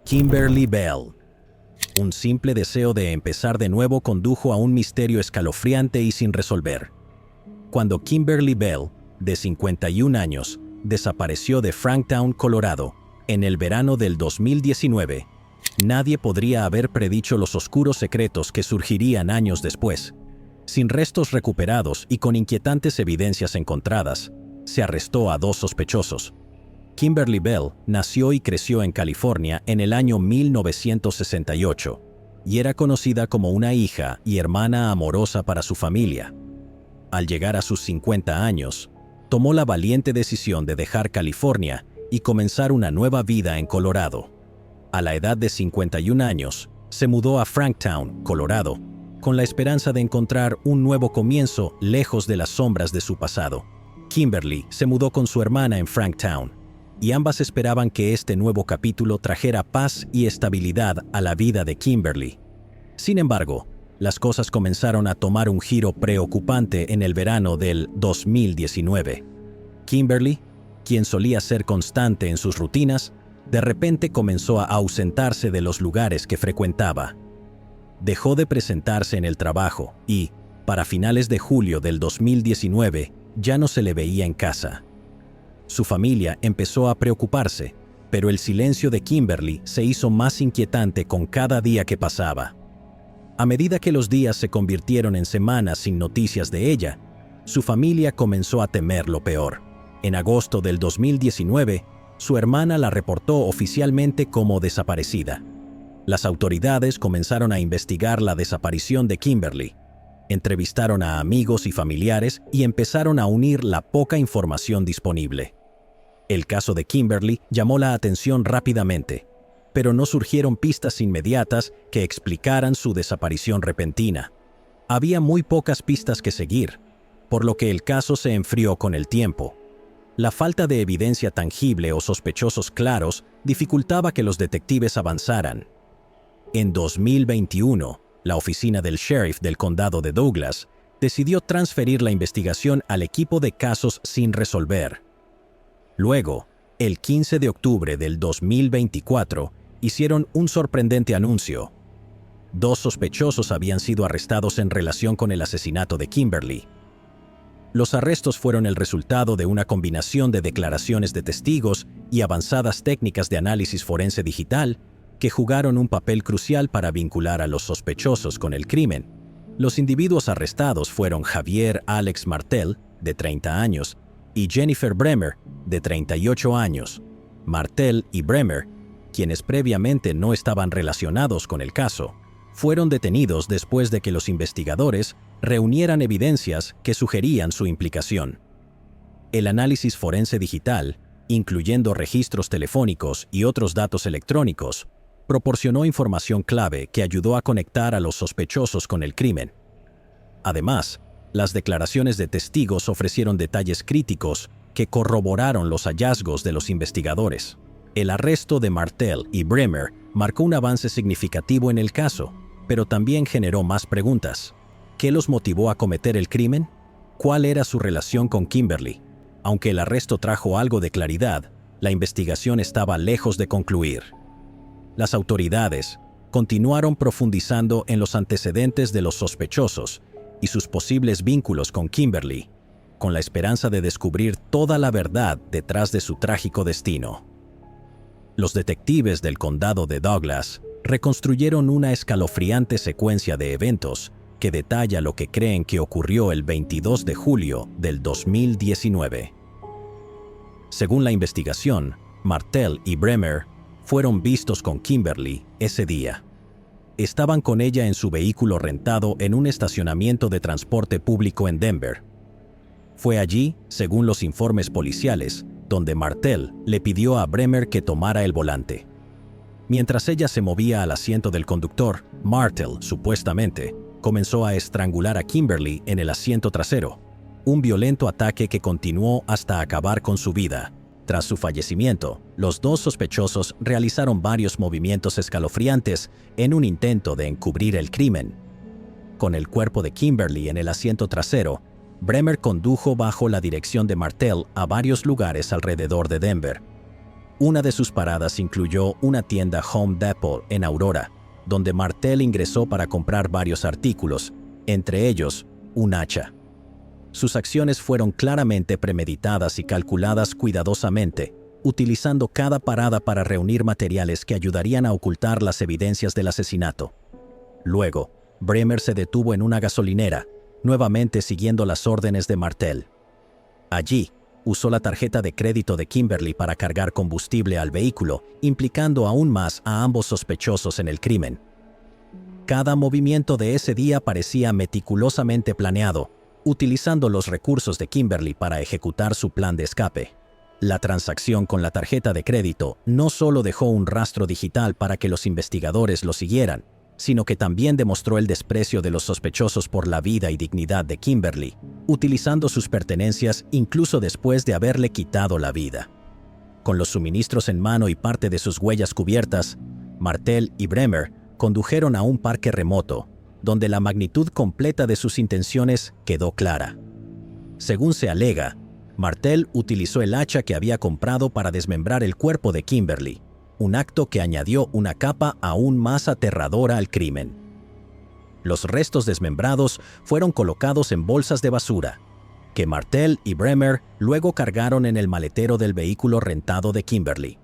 Kimberly Bell. Un simple deseo de empezar de nuevo condujo a un misterio escalofriante y sin resolver. Cuando Kimberly Bell, de 51 años, desapareció de Franktown, Colorado, en el verano del 2019, nadie podría haber predicho los oscuros secretos que surgirían años después. Sin restos recuperados y con inquietantes evidencias encontradas, se arrestó a 2 sospechosos. Kimberly Bell nació y creció en California en el año 1968 y era conocida como una hija y hermana amorosa para su familia. Al llegar a sus 50 años, tomó la valiente decisión de dejar California y comenzar una nueva vida en Colorado. A la edad de 51 años, se mudó a Franktown, Colorado, con la esperanza de encontrar un nuevo comienzo lejos de las sombras de su pasado. Kimberly se mudó con su hermana en Franktown, y ambas esperaban que este nuevo capítulo trajera paz y estabilidad a la vida de Kimberly. Sin embargo, las cosas comenzaron a tomar un giro preocupante en el verano del 2019. Kimberly, quien solía ser constante en sus rutinas, de repente comenzó a ausentarse de los lugares que frecuentaba. Dejó de presentarse en el trabajo y, para finales de julio del 2019, ya no se le veía en casa. Su familia empezó a preocuparse, pero el silencio de Kimberly se hizo más inquietante con cada día que pasaba. A medida que los días se convirtieron en semanas sin noticias de ella, su familia comenzó a temer lo peor. En agosto del 2019, su hermana la reportó oficialmente como desaparecida. Las autoridades comenzaron a investigar la desaparición de Kimberly. Entrevistaron a amigos y familiares y empezaron a unir la poca información disponible. El caso de Kimberly llamó la atención rápidamente, pero no surgieron pistas inmediatas que explicaran su desaparición repentina. Había muy pocas pistas que seguir, por lo que el caso se enfrió con el tiempo. La falta de evidencia tangible o sospechosos claros dificultaba que los detectives avanzaran. En 2021, la oficina del sheriff del condado de Douglas decidió transferir la investigación al equipo de casos sin resolver. Luego, el 15 de octubre del 2024, hicieron un sorprendente anuncio. 2 sospechosos habían sido arrestados en relación con el asesinato de Kimberly. Los arrestos fueron el resultado de una combinación de declaraciones de testigos y avanzadas técnicas de análisis forense digital que jugaron un papel crucial para vincular a los sospechosos con el crimen. Los individuos arrestados fueron Javier Alex Martel, de 30 años, y Jennifer Bremer, de 38 años. Martel y Bremer, quienes previamente no estaban relacionados con el caso, fueron detenidos después de que los investigadores reunieran evidencias que sugerían su implicación. El análisis forense digital, incluyendo registros telefónicos y otros datos electrónicos, proporcionó información clave que ayudó a conectar a los sospechosos con el crimen. Además, las declaraciones de testigos ofrecieron detalles críticos que corroboraron los hallazgos de los investigadores. El arresto de Martel y Bremer marcó un avance significativo en el caso, pero también generó más preguntas. ¿Qué los motivó a cometer el crimen? ¿Cuál era su relación con Kimberly? Aunque el arresto trajo algo de claridad, la investigación estaba lejos de concluir. Las autoridades continuaron profundizando en los antecedentes de los sospechosos y sus posibles vínculos con Kimberly, con la esperanza de descubrir toda la verdad detrás de su trágico destino. Los detectives del condado de Douglas reconstruyeron una escalofriante secuencia de eventos que detalla lo que creen que ocurrió el 22 de julio del 2019. Según la investigación, Martel y Bremer fueron vistos con Kimberly ese día. Estaban con ella en su vehículo rentado en un estacionamiento de transporte público en Denver. Fue allí, según los informes policiales, donde Martel le pidió a Bremer que tomara el volante. Mientras ella se movía al asiento del conductor, Martel, supuestamente, comenzó a estrangular a Kimberly en el asiento trasero, un violento ataque que continuó hasta acabar con su vida. Tras su fallecimiento, los 2 sospechosos realizaron varios movimientos escalofriantes en un intento de encubrir el crimen. Con el cuerpo de Kimberly en el asiento trasero, Bremer condujo bajo la dirección de Martel a varios lugares alrededor de Denver. Una de sus paradas incluyó una tienda Home Depot en Aurora, donde Martel ingresó para comprar varios artículos, entre ellos un hacha. Sus acciones fueron claramente premeditadas y calculadas cuidadosamente, utilizando cada parada para reunir materiales que ayudarían a ocultar las evidencias del asesinato. Luego, Bremer se detuvo en una gasolinera, nuevamente siguiendo las órdenes de Martel. Allí, usó la tarjeta de crédito de Kimberly para cargar combustible al vehículo, implicando aún más a ambos sospechosos en el crimen. Cada movimiento de ese día parecía meticulosamente planeado, utilizando los recursos de Kimberly para ejecutar su plan de escape. La transacción con la tarjeta de crédito no solo dejó un rastro digital para que los investigadores lo siguieran, sino que también demostró el desprecio de los sospechosos por la vida y dignidad de Kimberly, utilizando sus pertenencias incluso después de haberle quitado la vida. Con los suministros en mano y parte de sus huellas cubiertas, Martel y Bremer condujeron a un parque remoto, donde la magnitud completa de sus intenciones quedó clara. Según se alega, Martel utilizó el hacha que había comprado para desmembrar el cuerpo de Kimberly, un acto que añadió una capa aún más aterradora al crimen. Los restos desmembrados fueron colocados en bolsas de basura, que Martel y Bremer luego cargaron en el maletero del vehículo rentado de Kimberly.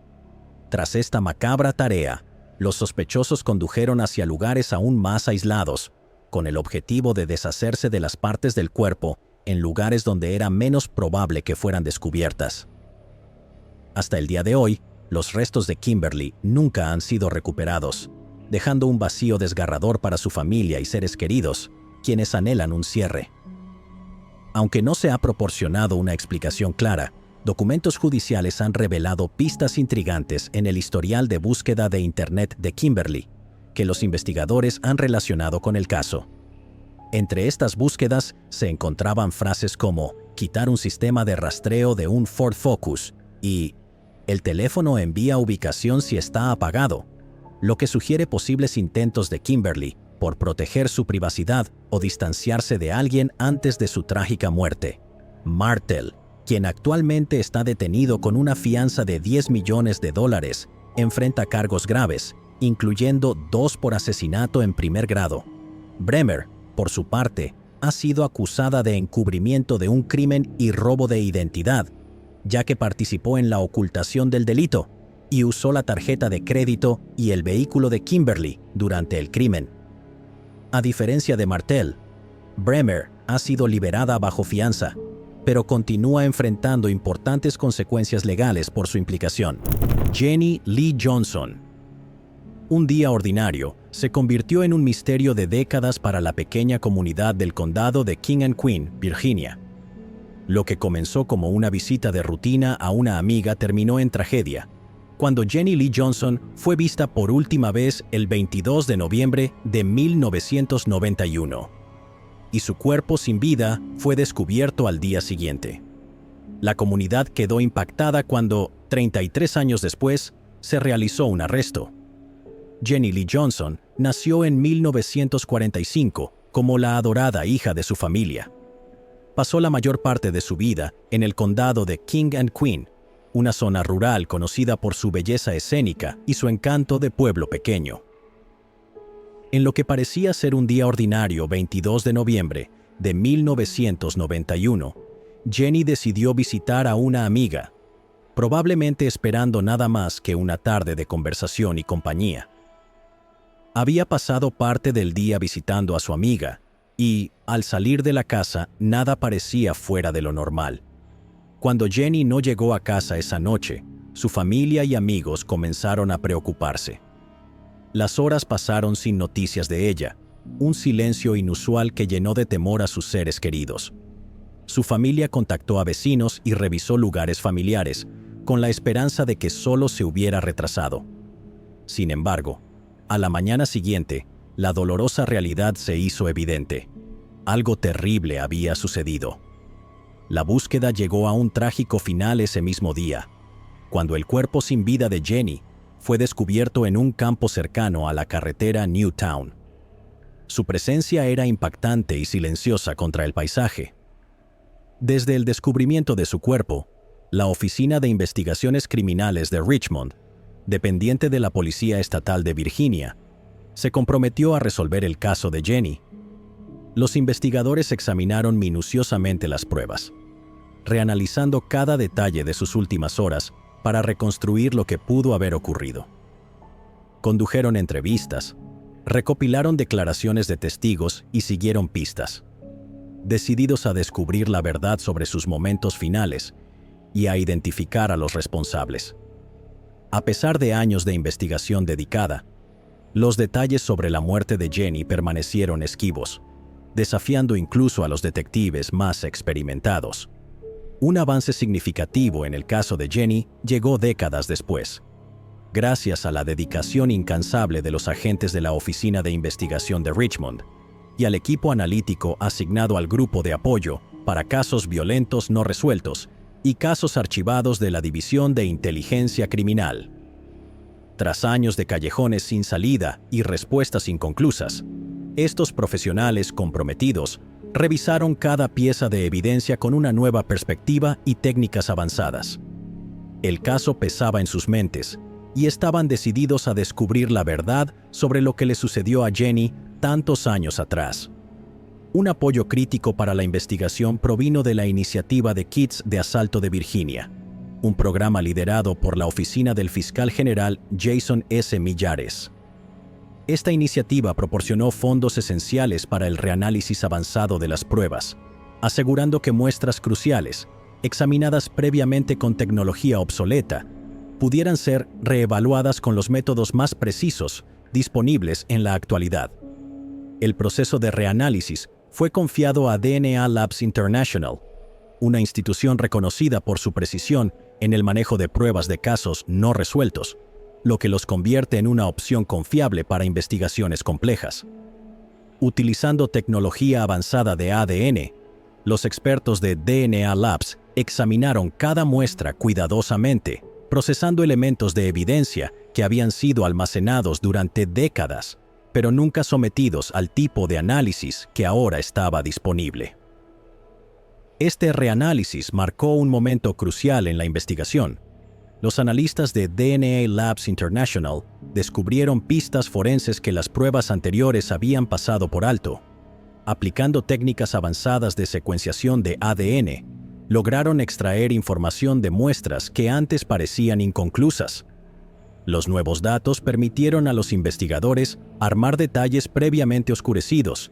Tras esta macabra tarea, los sospechosos condujeron hacia lugares aún más aislados, con el objetivo de deshacerse de las partes del cuerpo en lugares donde era menos probable que fueran descubiertas. Hasta el día de hoy, los restos de Kimberly nunca han sido recuperados, dejando un vacío desgarrador para su familia y seres queridos, quienes anhelan un cierre. Aunque no se ha proporcionado una explicación clara, documentos judiciales han revelado pistas intrigantes en el historial de búsqueda de Internet de Kimberly, que los investigadores han relacionado con el caso. Entre estas búsquedas se encontraban frases como quitar un sistema de rastreo de un Ford Focus y el teléfono envía ubicación si está apagado, lo que sugiere posibles intentos de Kimberly por proteger su privacidad o distanciarse de alguien antes de su trágica muerte. Martel, quien actualmente está detenido con una fianza de $10 millones, enfrenta cargos graves, incluyendo 2 por asesinato en primer grado. Bremer, por su parte, ha sido acusada de encubrimiento de un crimen y robo de identidad, ya que participó en la ocultación del delito y usó la tarjeta de crédito y el vehículo de Kimberly durante el crimen. A diferencia de Martel, Bremer ha sido liberada bajo fianza, pero continúa enfrentando importantes consecuencias legales por su implicación. Jenny Lee Johnson. Un día ordinario se convirtió en un misterio de décadas para la pequeña comunidad del condado de King and Queen, Virginia. Lo que comenzó como una visita de rutina a una amiga terminó en tragedia, cuando Jenny Lee Johnson fue vista por última vez el 22 de noviembre de 1991, y su cuerpo sin vida fue descubierto al día siguiente. La comunidad quedó impactada cuando, 33 años después, se realizó un arresto. Jenny Lee Johnson nació en 1945 como la adorada hija de su familia. Pasó la mayor parte de su vida en el condado de King and Queen, una zona rural conocida por su belleza escénica y su encanto de pueblo pequeño. En lo que parecía ser un día ordinario 22 de noviembre de 1991, Jenny decidió visitar a una amiga, probablemente esperando nada más que una tarde de conversación y compañía. Había pasado parte del día visitando a su amiga y, al salir de la casa, nada parecía fuera de lo normal. Cuando Jenny no llegó a casa esa noche, su familia y amigos comenzaron a preocuparse. Las horas pasaron sin noticias de ella, un silencio inusual que llenó de temor a sus seres queridos. Su familia contactó a vecinos y revisó lugares familiares, con la esperanza de que solo se hubiera retrasado. Sin embargo, a la mañana siguiente, la dolorosa realidad se hizo evidente. Algo terrible había sucedido. La búsqueda llegó a un trágico final ese mismo día, cuando el cuerpo sin vida de Jenny fue descubierto en un campo cercano a la carretera Newtown. Su presencia era impactante y silenciosa contra el paisaje. Desde el descubrimiento de su cuerpo, La Oficina de Investigaciones Criminales de Richmond, dependiente de la Policía Estatal de Virginia, se comprometió a resolver el caso de Jenny. Los investigadores examinaron minuciosamente las pruebas, reanalizando cada detalle de sus últimas horas para reconstruir lo que pudo haber ocurrido. Condujeron entrevistas, recopilaron declaraciones de testigos y siguieron pistas, decididos a descubrir la verdad sobre sus momentos finales y a identificar a los responsables. A pesar de años de investigación dedicada, los detalles sobre la muerte de Jenny permanecieron esquivos, desafiando incluso a los detectives más experimentados. Un avance significativo en el caso de Jenny llegó décadas después, gracias a la dedicación incansable de los agentes de la Oficina de Investigación de Richmond y al equipo analítico asignado al Grupo de Apoyo para Casos Violentos No Resueltos y casos archivados de la División de Inteligencia Criminal. Tras años de callejones sin salida y respuestas inconclusas, estos profesionales comprometidos revisaron cada pieza de evidencia con una nueva perspectiva y técnicas avanzadas. El caso pesaba en sus mentes y estaban decididos a descubrir la verdad sobre lo que le sucedió a Jenny tantos años atrás. Un apoyo crítico para la investigación provino de la iniciativa de Kits de Asalto de Virginia, un programa liderado por la oficina del fiscal general Jason S. Millares. Esta iniciativa proporcionó fondos esenciales para el reanálisis avanzado de las pruebas, asegurando que muestras cruciales, examinadas previamente con tecnología obsoleta, pudieran ser reevaluadas con los métodos más precisos disponibles en la actualidad. El proceso de reanálisis fue confiado a DNA Labs International, una institución reconocida por su precisión en el manejo de pruebas de casos no resueltos, lo que los convierte en una opción confiable para investigaciones complejas. Utilizando tecnología avanzada de ADN, los expertos de DNA Labs examinaron cada muestra cuidadosamente, procesando elementos de evidencia que habían sido almacenados durante décadas, pero nunca sometidos al tipo de análisis que ahora estaba disponible. Este reanálisis marcó un momento crucial en la investigación. Los analistas de DNA Labs International descubrieron pistas forenses que las pruebas anteriores habían pasado por alto. Aplicando técnicas avanzadas de secuenciación de ADN, lograron extraer información de muestras que antes parecían inconclusas. Los nuevos datos permitieron a los investigadores armar detalles previamente oscurecidos,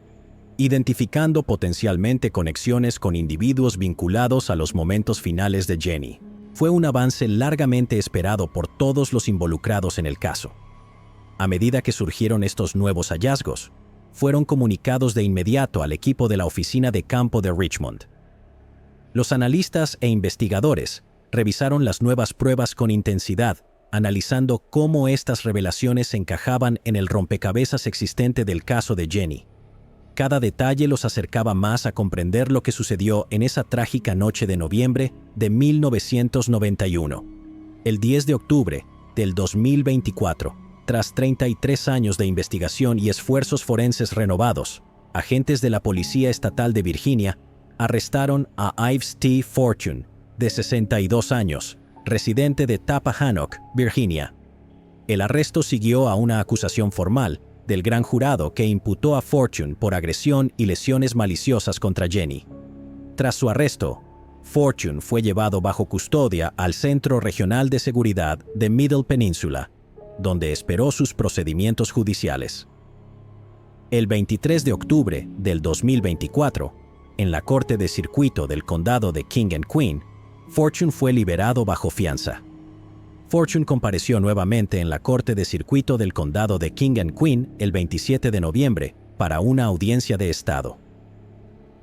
identificando potencialmente conexiones con individuos vinculados a los momentos finales de Jenny. Fue un avance largamente esperado por todos los involucrados en el caso. A medida que surgieron estos nuevos hallazgos, fueron comunicados de inmediato al equipo de la Oficina de Campo de Richmond. Los analistas e investigadores revisaron las nuevas pruebas con intensidad, analizando cómo estas revelaciones encajaban en el rompecabezas existente del caso de Jenny. Cada detalle los acercaba más a comprender lo que sucedió en esa trágica noche de noviembre de 1991. El 10 de octubre del 2024, tras 33 años de investigación y esfuerzos forenses renovados, agentes de la Policía Estatal de Virginia arrestaron a Ives T. Fortune, de 62 años, residente de Tappahannock, Virginia. El arresto siguió a una acusación formal del gran jurado que imputó a Fortune por agresión y lesiones maliciosas contra Jenny. Tras su arresto, Fortune fue llevado bajo custodia al Centro Regional de Seguridad de Middle Peninsula, donde esperó sus procedimientos judiciales. El 23 de octubre del 2024, en la Corte de Circuito del Condado de King and Queen, Fortune fue liberado bajo fianza. Fortune compareció nuevamente en la Corte de Circuito del Condado de King and Queen el 27 de noviembre para una audiencia de estado.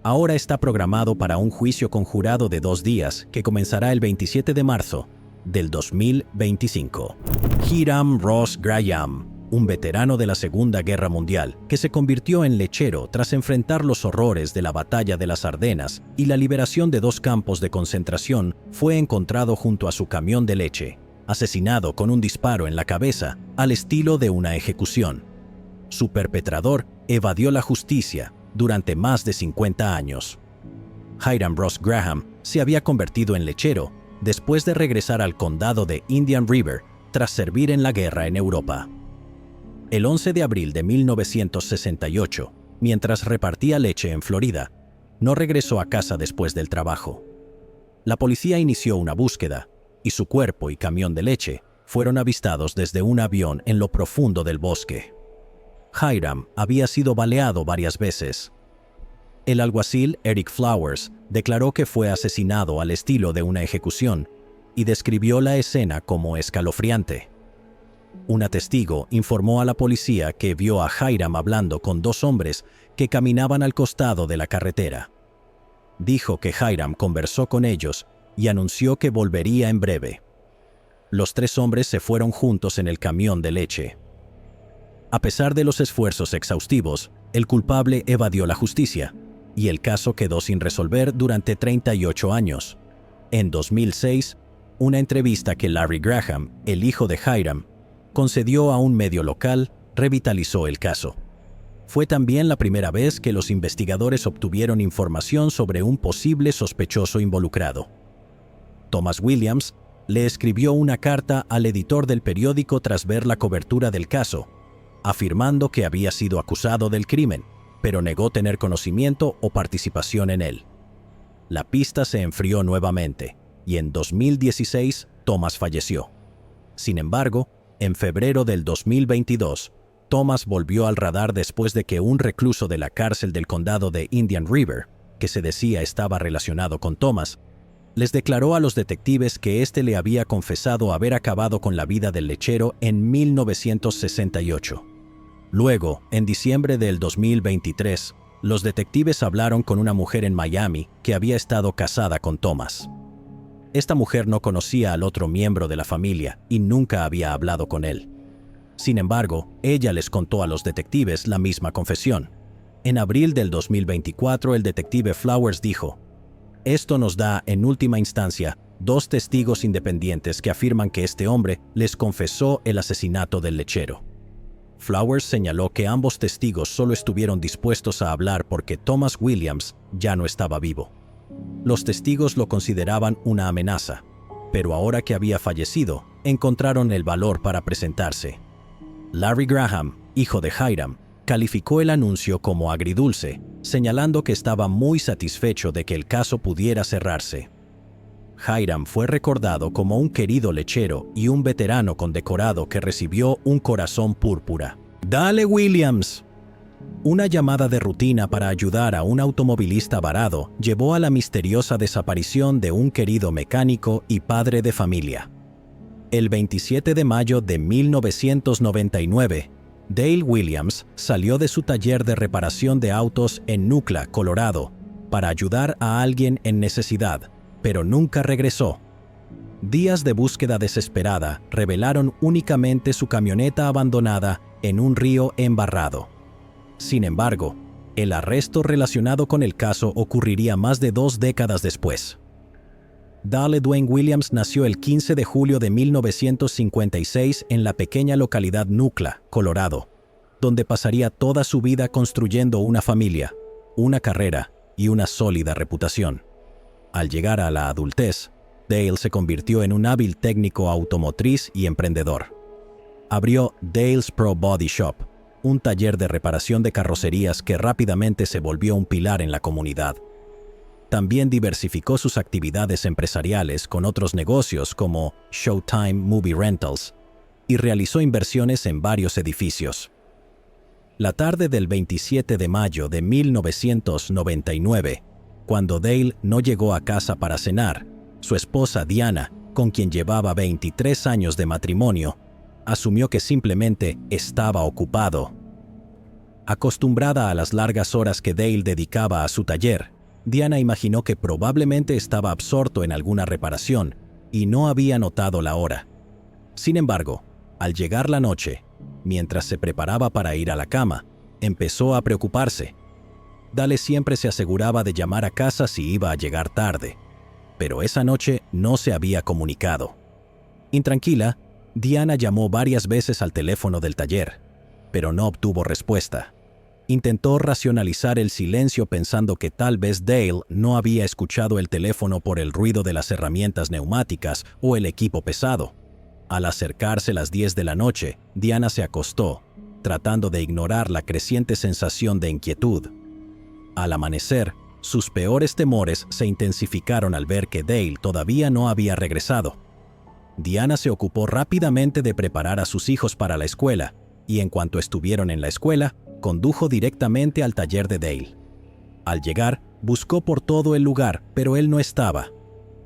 Ahora está programado para un juicio con jurado de 2 días que comenzará el 27 de marzo del 2025. Hiram Ross Graham, un veterano de la Segunda Guerra Mundial, que se convirtió en lechero tras enfrentar los horrores de la Batalla de las Ardenas y la liberación de 2 campos de concentración, fue encontrado junto a su camión de leche, asesinado con un disparo en la cabeza al estilo de una ejecución. Su perpetrador evadió la justicia durante más de 50 años. Hiram Ross Graham se había convertido en lechero después de regresar al condado de Indian River tras servir en la guerra en Europa. El 11 de abril de 1968, mientras repartía leche en Florida, no regresó a casa después del trabajo. La policía inició una búsqueda, y su cuerpo y camión de leche fueron avistados desde un avión en lo profundo del bosque. Hiram había sido baleado varias veces. El alguacil Eric Flowers declaró que fue asesinado al estilo de una ejecución y describió la escena como escalofriante. Una testigo informó a la policía que vio a Hiram hablando con dos hombres que caminaban al costado de la carretera. Dijo que Hiram conversó con ellos y anunció que volvería en breve. Los tres hombres se fueron juntos en el camión de leche. A pesar de los esfuerzos exhaustivos, el culpable evadió la justicia, y el caso quedó sin resolver durante 38 años. En 2006, una entrevista que Larry Graham, el hijo de Hiram, concedió a un medio local, revitalizó el caso. Fue también la primera vez que los investigadores obtuvieron información sobre un posible sospechoso involucrado. Thomas Williams le escribió una carta al editor del periódico tras ver la cobertura del caso, afirmando que había sido acusado del crimen, pero negó tener conocimiento o participación en él. La pista se enfrió nuevamente, y en 2016 Thomas falleció. Sin embargo, en febrero del 2022, Thomas volvió al radar después de que un recluso de la cárcel del condado de Indian River, que se decía estaba relacionado con Thomas, les declaró a los detectives que éste le había confesado haber acabado con la vida del lechero en 1968. Luego, en diciembre del 2023, los detectives hablaron con una mujer en Miami que había estado casada con Thomas. Esta mujer no conocía al otro miembro de la familia y nunca había hablado con él. Sin embargo, ella les contó a los detectives la misma confesión. En abril del 2024, el detective Flowers dijo: "Esto nos da, en última instancia, dos testigos independientes que afirman que este hombre les confesó el asesinato del lechero". Flowers señaló que ambos testigos solo estuvieron dispuestos a hablar porque Thomas Williams ya no estaba vivo. Los testigos lo consideraban una amenaza, pero ahora que había fallecido, encontraron el valor para presentarse. Larry Graham, hijo de Hiram, calificó el anuncio como agridulce, señalando que estaba muy satisfecho de que el caso pudiera cerrarse. Hiram fue recordado como un querido lechero y un veterano condecorado que recibió un corazón púrpura. ¡Dale, Williams! Una llamada de rutina para ayudar a un automovilista varado llevó a la misteriosa desaparición de un querido mecánico y padre de familia. El 27 de mayo de 1999, Dale Williams salió de su taller de reparación de autos en Nucla, Colorado, para ayudar a alguien en necesidad, pero nunca regresó. Días de búsqueda desesperada revelaron únicamente su camioneta abandonada en un río embarrado. Sin embargo, el arresto relacionado con el caso ocurriría más de 2 décadas después. Dale Dwayne Williams nació el 15 de julio de 1956 en la pequeña localidad Nucla, Colorado, donde pasaría toda su vida construyendo una familia, una carrera y una sólida reputación. Al llegar a la adultez, Dale se convirtió en un hábil técnico automotriz y emprendedor. Abrió Dale's Pro Body Shop, un taller de reparación de carrocerías que rápidamente se volvió un pilar en la comunidad. También diversificó sus actividades empresariales con otros negocios como Showtime Movie Rentals y realizó inversiones en varios edificios. La tarde del 27 de mayo de 1999, cuando Dale no llegó a casa para cenar, su esposa Diana, con quien llevaba 23 años de matrimonio, asumió que simplemente estaba ocupado. Acostumbrada a las largas horas que Dale dedicaba a su taller, Diana imaginó que probablemente estaba absorto en alguna reparación y no había notado la hora. Sin embargo, al llegar la noche, mientras se preparaba para ir a la cama, empezó a preocuparse. Dale siempre se aseguraba de llamar a casa si iba a llegar tarde, pero esa noche no se había comunicado. Intranquila, Diana llamó varias veces al teléfono del taller, pero no obtuvo respuesta. Intentó racionalizar el silencio pensando que tal vez Dale no había escuchado el teléfono por el ruido de las herramientas neumáticas o el equipo pesado. Al acercarse las 10 de la noche, Diana se acostó, tratando de ignorar la creciente sensación de inquietud. Al amanecer, sus peores temores se intensificaron al ver que Dale todavía no había regresado. Diana se ocupó rápidamente de preparar a sus hijos para la escuela, y en cuanto estuvieron en la escuela, condujo directamente al taller de Dale. Al llegar, buscó por todo el lugar, pero él no estaba.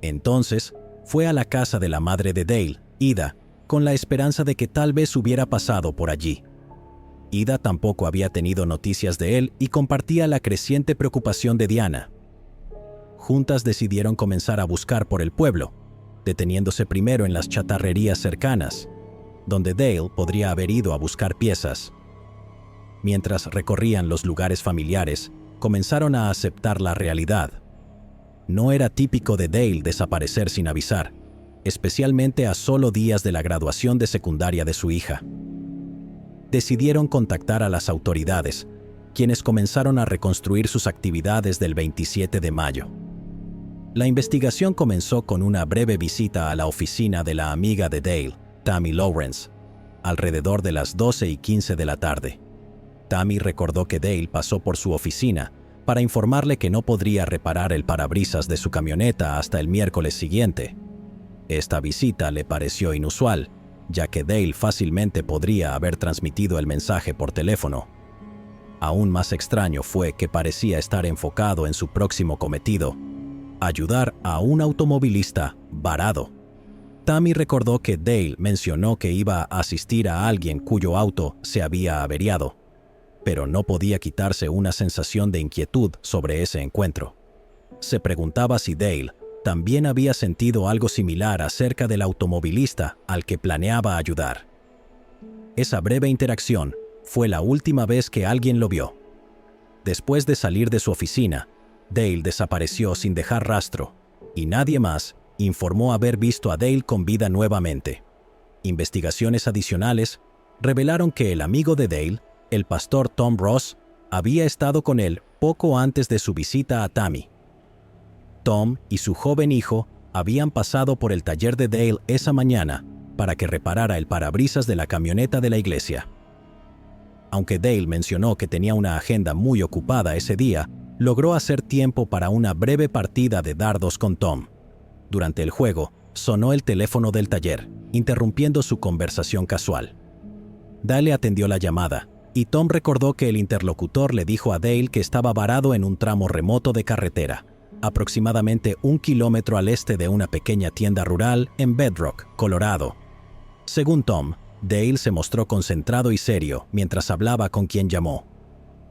Entonces, fue a la casa de la madre de Dale, Ida, con la esperanza de que tal vez hubiera pasado por allí. Ida tampoco había tenido noticias de él y compartía la creciente preocupación de Diana. Juntas decidieron comenzar a buscar por el pueblo, deteniéndose primero en las chatarrerías cercanas, donde Dale podría haber ido a buscar piezas. Mientras recorrían los lugares familiares, comenzaron a aceptar la realidad. No era típico de Dale desaparecer sin avisar, especialmente a solo días de la graduación de secundaria de su hija. Decidieron contactar a las autoridades, quienes comenzaron a reconstruir sus actividades del 27 de mayo. La investigación comenzó con una breve visita a la oficina de la amiga de Dale, Tammy Lawrence, alrededor de las 12:15 de la tarde. Tammy recordó que Dale pasó por su oficina para informarle que no podría reparar el parabrisas de su camioneta hasta el miércoles siguiente. Esta visita le pareció inusual, ya que Dale fácilmente podría haber transmitido el mensaje por teléfono. Aún más extraño fue que parecía estar enfocado en su próximo cometido: ayudar a un automovilista varado. Tammy recordó que Dale mencionó que iba a asistir a alguien cuyo auto se había averiado, pero no podía quitarse una sensación de inquietud sobre ese encuentro. Se preguntaba si Dale también había sentido algo similar acerca del automovilista al que planeaba ayudar. Esa breve interacción fue la última vez que alguien lo vio. Después de salir de su oficina, Dale desapareció sin dejar rastro, y nadie más informó haber visto a Dale con vida nuevamente. Investigaciones adicionales revelaron que el amigo de Dale, el pastor Tom Ross, había estado con él poco antes de su visita a Tammy. Tom y su joven hijo habían pasado por el taller de Dale esa mañana para que reparara el parabrisas de la camioneta de la iglesia. Aunque Dale mencionó que tenía una agenda muy ocupada ese día, logró hacer tiempo para una breve partida de dardos con Tom. Durante el juego, sonó el teléfono del taller, interrumpiendo su conversación casual. Dale atendió la llamada, y Tom recordó que el interlocutor le dijo a Dale que estaba varado en un tramo remoto de carretera, aproximadamente 1 kilómetro al este de una pequeña tienda rural en Bedrock, Colorado. Según Tom, Dale se mostró concentrado y serio mientras hablaba con quien llamó,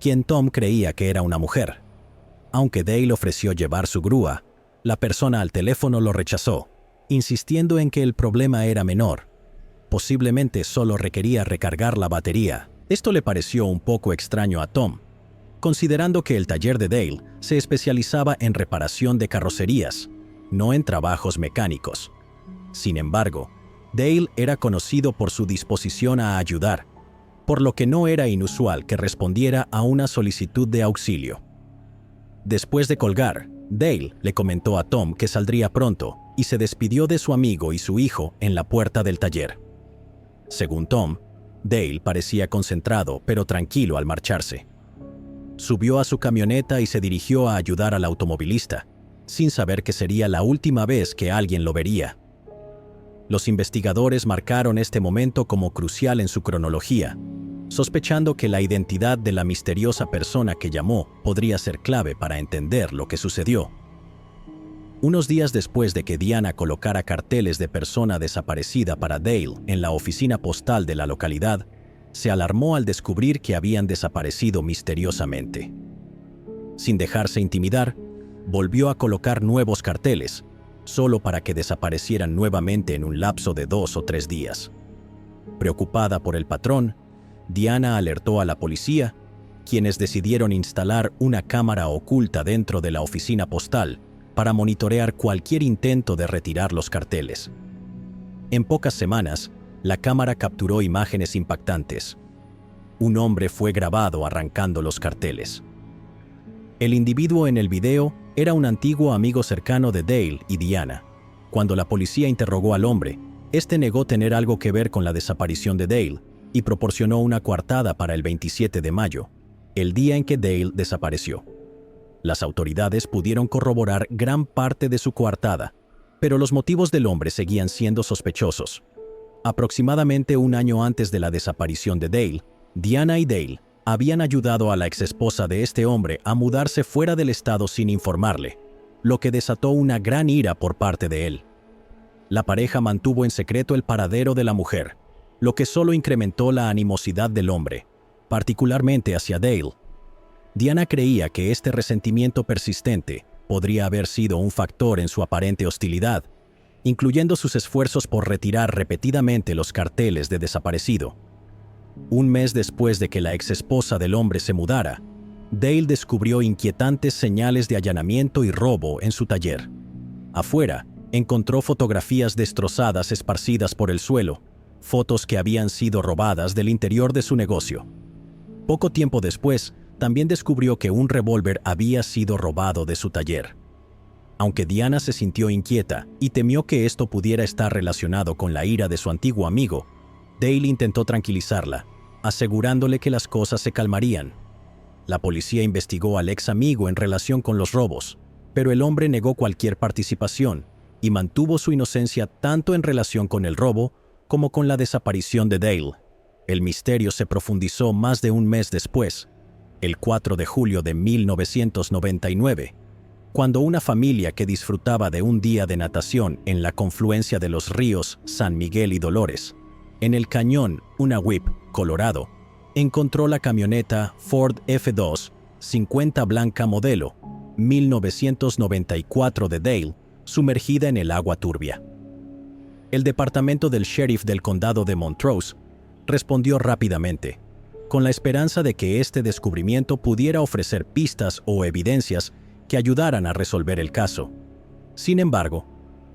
quien Tom creía que era una mujer. Aunque Dale ofreció llevar su grúa, la persona al teléfono lo rechazó, insistiendo en que el problema era menor. Posiblemente solo requería recargar la batería. Esto le pareció un poco extraño a Tom, considerando que el taller de Dale se especializaba en reparación de carrocerías, no en trabajos mecánicos. Sin embargo, Dale era conocido por su disposición a ayudar, por lo que no era inusual que respondiera a una solicitud de auxilio. Después de colgar, Dale le comentó a Tom que saldría pronto y se despidió de su amigo y su hijo en la puerta del taller. Según Tom, Dale parecía concentrado pero tranquilo al marcharse. Subió a su camioneta y se dirigió a ayudar al automovilista, sin saber que sería la última vez que alguien lo vería. Los investigadores marcaron este momento como crucial en su cronología, sospechando que la identidad de la misteriosa persona que llamó podría ser clave para entender lo que sucedió. Unos días después de que Diana colocara carteles de persona desaparecida para Dale en la oficina postal de la localidad, se alarmó al descubrir que habían desaparecido misteriosamente. Sin dejarse intimidar, volvió a colocar nuevos carteles, solo para que desaparecieran nuevamente en un lapso de 2 o 3 días. Preocupada por el patrón, Diana alertó a la policía, quienes decidieron instalar una cámara oculta dentro de la oficina postal para monitorear cualquier intento de retirar los carteles. En pocas semanas, la cámara capturó imágenes impactantes. Un hombre fue grabado arrancando los carteles. El individuo en el video era un antiguo amigo cercano de Dale y Diana. Cuando la policía interrogó al hombre, este negó tener algo que ver con la desaparición de Dale y proporcionó una coartada para el 27 de mayo, el día en que Dale desapareció. Las autoridades pudieron corroborar gran parte de su coartada, pero los motivos del hombre seguían siendo sospechosos. Aproximadamente un año antes de la desaparición de Dale, Diana y Dale habían ayudado a la exesposa de este hombre a mudarse fuera del estado sin informarle, lo que desató una gran ira por parte de él. La pareja mantuvo en secreto el paradero de la mujer, lo que solo incrementó la animosidad del hombre, particularmente hacia Dale. Diana creía que este resentimiento persistente podría haber sido un factor en su aparente hostilidad, incluyendo sus esfuerzos por retirar repetidamente los carteles de desaparecido. Un mes después de que la exesposa del hombre se mudara, Dale descubrió inquietantes señales de allanamiento y robo en su taller. Afuera, encontró fotografías destrozadas esparcidas por el suelo, fotos que habían sido robadas del interior de su negocio. Poco tiempo después, también descubrió que un revólver había sido robado de su taller. Aunque Diana se sintió inquieta y temió que esto pudiera estar relacionado con la ira de su antiguo amigo, Dale intentó tranquilizarla, asegurándole que las cosas se calmarían. La policía investigó al ex amigo en relación con los robos, pero el hombre negó cualquier participación y mantuvo su inocencia tanto en relación con el robo como con la desaparición de Dale. El misterio se profundizó más de un mes después, el 4 de julio de 1999, cuando una familia que disfrutaba de un día de natación en la confluencia de los ríos San Miguel y Dolores, en el cañón Unawip, Colorado, encontró la camioneta Ford F2 50 blanca modelo 1994 de Dale sumergida en el agua turbia. El departamento del sheriff del condado de Montrose respondió rápidamente, con la esperanza de que este descubrimiento pudiera ofrecer pistas o evidencias que ayudaran a resolver el caso. Sin embargo,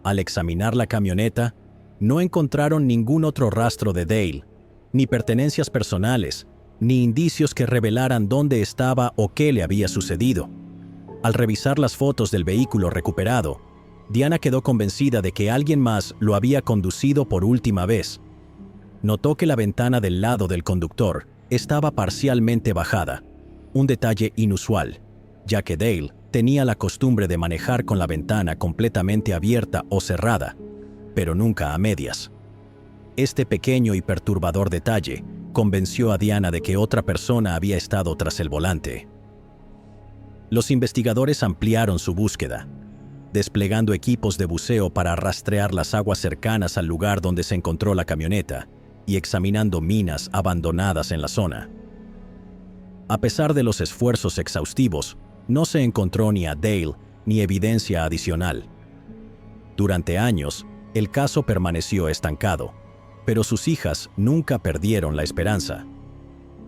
al examinar la camioneta, no encontraron ningún otro rastro de Dale, ni pertenencias personales, ni indicios que revelaran dónde estaba o qué le había sucedido. Al revisar las fotos del vehículo recuperado, Diana quedó convencida de que alguien más lo había conducido por última vez. Notó que la ventana del lado del conductor estaba parcialmente bajada, un detalle inusual, ya que Dale tenía la costumbre de manejar con la ventana completamente abierta o cerrada, pero nunca a medias. Este pequeño y perturbador detalle convenció a Diana de que otra persona había estado tras el volante. Los investigadores ampliaron su búsqueda, desplegando equipos de buceo para rastrear las aguas cercanas al lugar donde se encontró la camioneta y examinando minas abandonadas en la zona. A pesar de los esfuerzos exhaustivos, no se encontró ni a Dale ni evidencia adicional. Durante años, el caso permaneció estancado, pero sus hijas nunca perdieron la esperanza.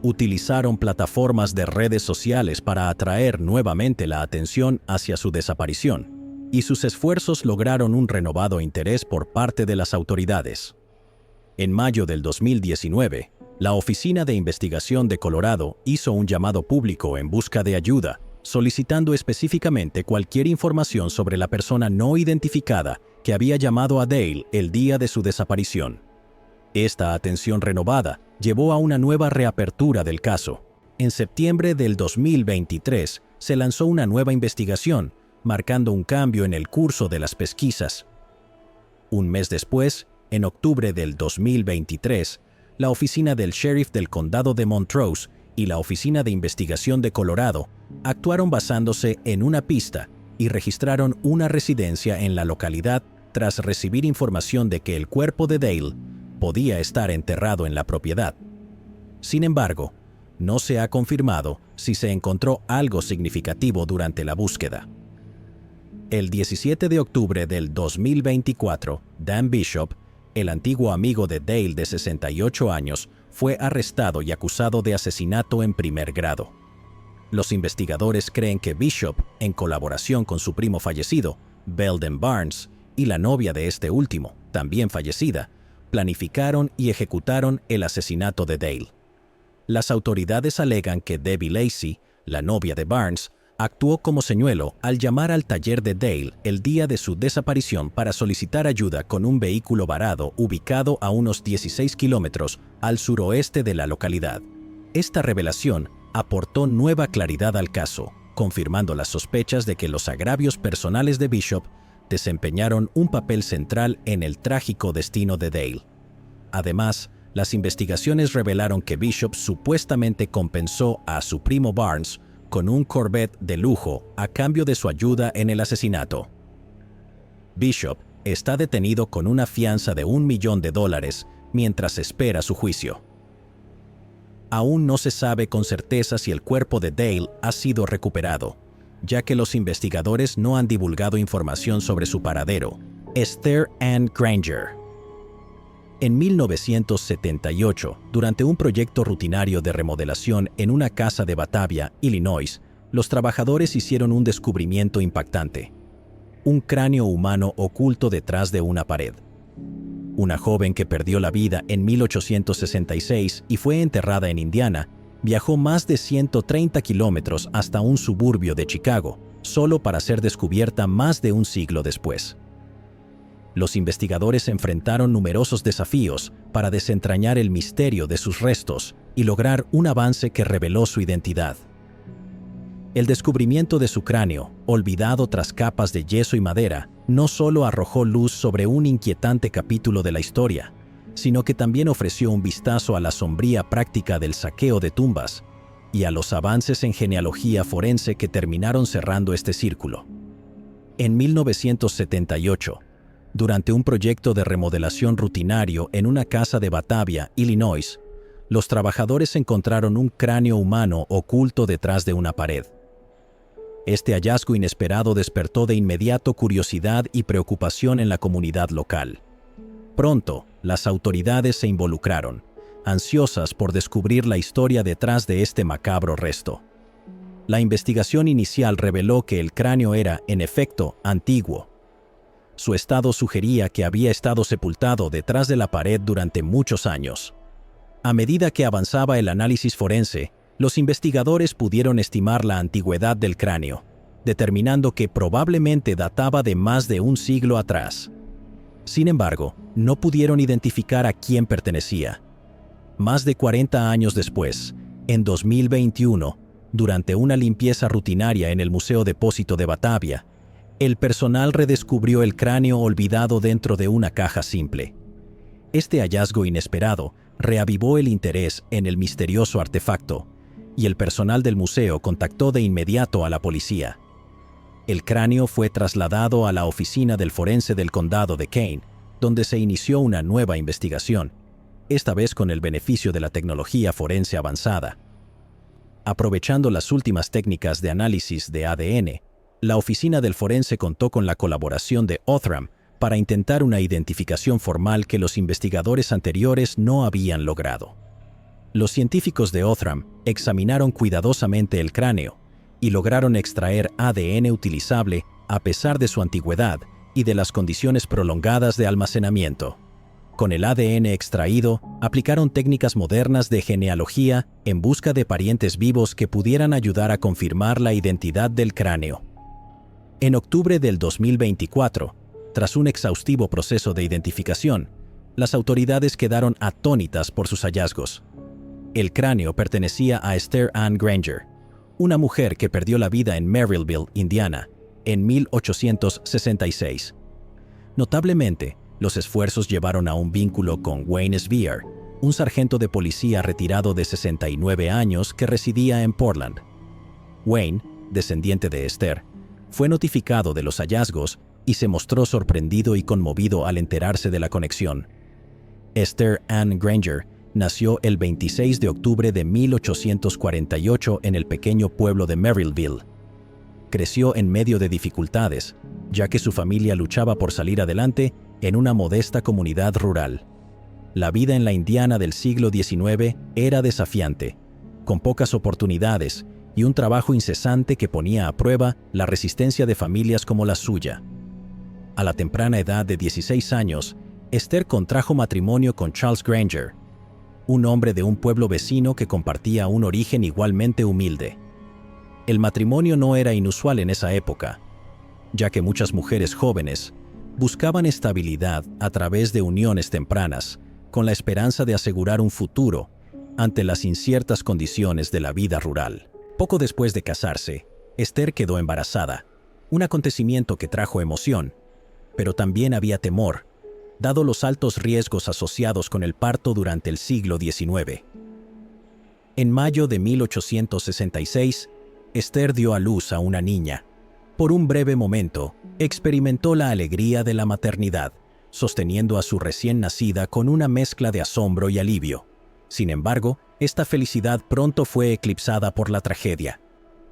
Utilizaron plataformas de redes sociales para atraer nuevamente la atención hacia su desaparición, y sus esfuerzos lograron un renovado interés por parte de las autoridades. En mayo del 2019, la Oficina de Investigación de Colorado hizo un llamado público en busca de ayuda, solicitando específicamente cualquier información sobre la persona no identificada que había llamado a Dale el día de su desaparición. Esta atención renovada llevó a una nueva reapertura del caso. En septiembre del 2023 se lanzó una nueva investigación, marcando un cambio en el curso de las pesquisas. Un mes después, en octubre del 2023, la oficina del sheriff del condado de Montrose y la Oficina de Investigación de Colorado actuaron basándose en una pista y registraron una residencia en la localidad tras recibir información de que el cuerpo de Dale podía estar enterrado en la propiedad. Sin embargo, no se ha confirmado si se encontró algo significativo durante la búsqueda. El 17 de octubre del 2024, Dan Bishop, el antiguo amigo de Dale de 68 años, fue arrestado y acusado de asesinato en primer grado. Los investigadores creen que Bishop, en colaboración con su primo fallecido, Belden Barnes, y la novia de este último, también fallecida, planificaron y ejecutaron el asesinato de Dale. Las autoridades alegan que Debbie Lacey, la novia de Barnes, actuó como señuelo al llamar al taller de Dale el día de su desaparición para solicitar ayuda con un vehículo varado ubicado a unos 16 kilómetros al suroeste de la localidad. Esta revelación aportó nueva claridad al caso, confirmando las sospechas de que los agravios personales de Bishop desempeñaron un papel central en el trágico destino de Dale. Además, las investigaciones revelaron que Bishop supuestamente compensó a su primo Barnes con un Corvette de lujo a cambio de su ayuda en el asesinato. Bishop está detenido con una fianza de $1 millón mientras espera su juicio. Aún no se sabe con certeza si el cuerpo de Dale ha sido recuperado, ya que los investigadores no han divulgado información sobre su paradero. Esther Ann Granger. En 1978, durante un proyecto rutinario de remodelación en una casa de Batavia, Illinois, los trabajadores hicieron un descubrimiento impactante: un cráneo humano oculto detrás de una pared. Una joven que perdió la vida en 1866 y fue enterrada en Indiana, viajó más de 130 kilómetros hasta un suburbio de Chicago, solo para ser descubierta más de un siglo después. Los investigadores enfrentaron numerosos desafíos para desentrañar el misterio de sus restos y lograr un avance que reveló su identidad. El descubrimiento de su cráneo, olvidado tras capas de yeso y madera, no solo arrojó luz sobre un inquietante capítulo de la historia, sino que también ofreció un vistazo a la sombría práctica del saqueo de tumbas y a los avances en genealogía forense que terminaron cerrando este círculo. En 1978, durante un proyecto de remodelación rutinario en una casa de Batavia, Illinois, los trabajadores encontraron un cráneo humano oculto detrás de una pared. Este hallazgo inesperado despertó de inmediato curiosidad y preocupación en la comunidad local. Pronto, las autoridades se involucraron, ansiosas por descubrir la historia detrás de este macabro resto. La investigación inicial reveló que el cráneo era, en efecto, antiguo. Su estado sugería que había estado sepultado detrás de la pared durante muchos años. A medida que avanzaba el análisis forense, los investigadores pudieron estimar la antigüedad del cráneo, determinando que probablemente databa de más de un siglo atrás. Sin embargo, no pudieron identificar a quién pertenecía. Más de 40 años después, en 2021, durante una limpieza rutinaria en el Museo Depósito de Batavia, el personal redescubrió el cráneo olvidado dentro de una caja simple. Este hallazgo inesperado reavivó el interés en el misterioso artefacto, y el personal del museo contactó de inmediato a la policía. El cráneo fue trasladado a la oficina del forense del condado de Kane, donde se inició una nueva investigación, esta vez con el beneficio de la tecnología forense avanzada. Aprovechando las últimas técnicas de análisis de ADN, la oficina del forense contó con la colaboración de Othram para intentar una identificación formal que los investigadores anteriores no habían logrado. Los científicos de Othram examinaron cuidadosamente el cráneo y lograron extraer ADN utilizable a pesar de su antigüedad y de las condiciones prolongadas de almacenamiento. Con el ADN extraído, aplicaron técnicas modernas de genealogía en busca de parientes vivos que pudieran ayudar a confirmar la identidad del cráneo. En octubre del 2024, tras un exhaustivo proceso de identificación, las autoridades quedaron atónitas por sus hallazgos. El cráneo pertenecía a Esther Ann Granger, una mujer que perdió la vida en Merrillville, Indiana, en 1866. Notablemente, los esfuerzos llevaron a un vínculo con Wayne Svear, un sargento de policía retirado de 69 años que residía en Portland. Wayne, descendiente de Esther, fue notificado de los hallazgos y se mostró sorprendido y conmovido al enterarse de la conexión. Esther Ann Granger nació el 26 de octubre de 1848 en el pequeño pueblo de Merrillville. Creció en medio de dificultades, ya que su familia luchaba por salir adelante en una modesta comunidad rural. La vida en la Indiana del siglo XIX era desafiante, con pocas oportunidades y un trabajo incesante que ponía a prueba la resistencia de familias como la suya. A la temprana edad de 16 años, Esther contrajo matrimonio con Charles Granger. un hombre de un pueblo vecino que compartía un origen igualmente humilde. El matrimonio no era inusual en esa época, ya que muchas mujeres jóvenes buscaban estabilidad a través de uniones tempranas, con la esperanza de asegurar un futuro ante las inciertas condiciones de la vida rural. Poco después de casarse, Esther quedó embarazada, un acontecimiento que trajo emoción, pero también había temor, dado los altos riesgos asociados con el parto durante el siglo XIX. En mayo de 1866, Esther dio a luz a una niña. Por un breve momento, experimentó la alegría de la maternidad, sosteniendo a su recién nacida con una mezcla de asombro y alivio. Sin embargo, esta felicidad pronto fue eclipsada por la tragedia.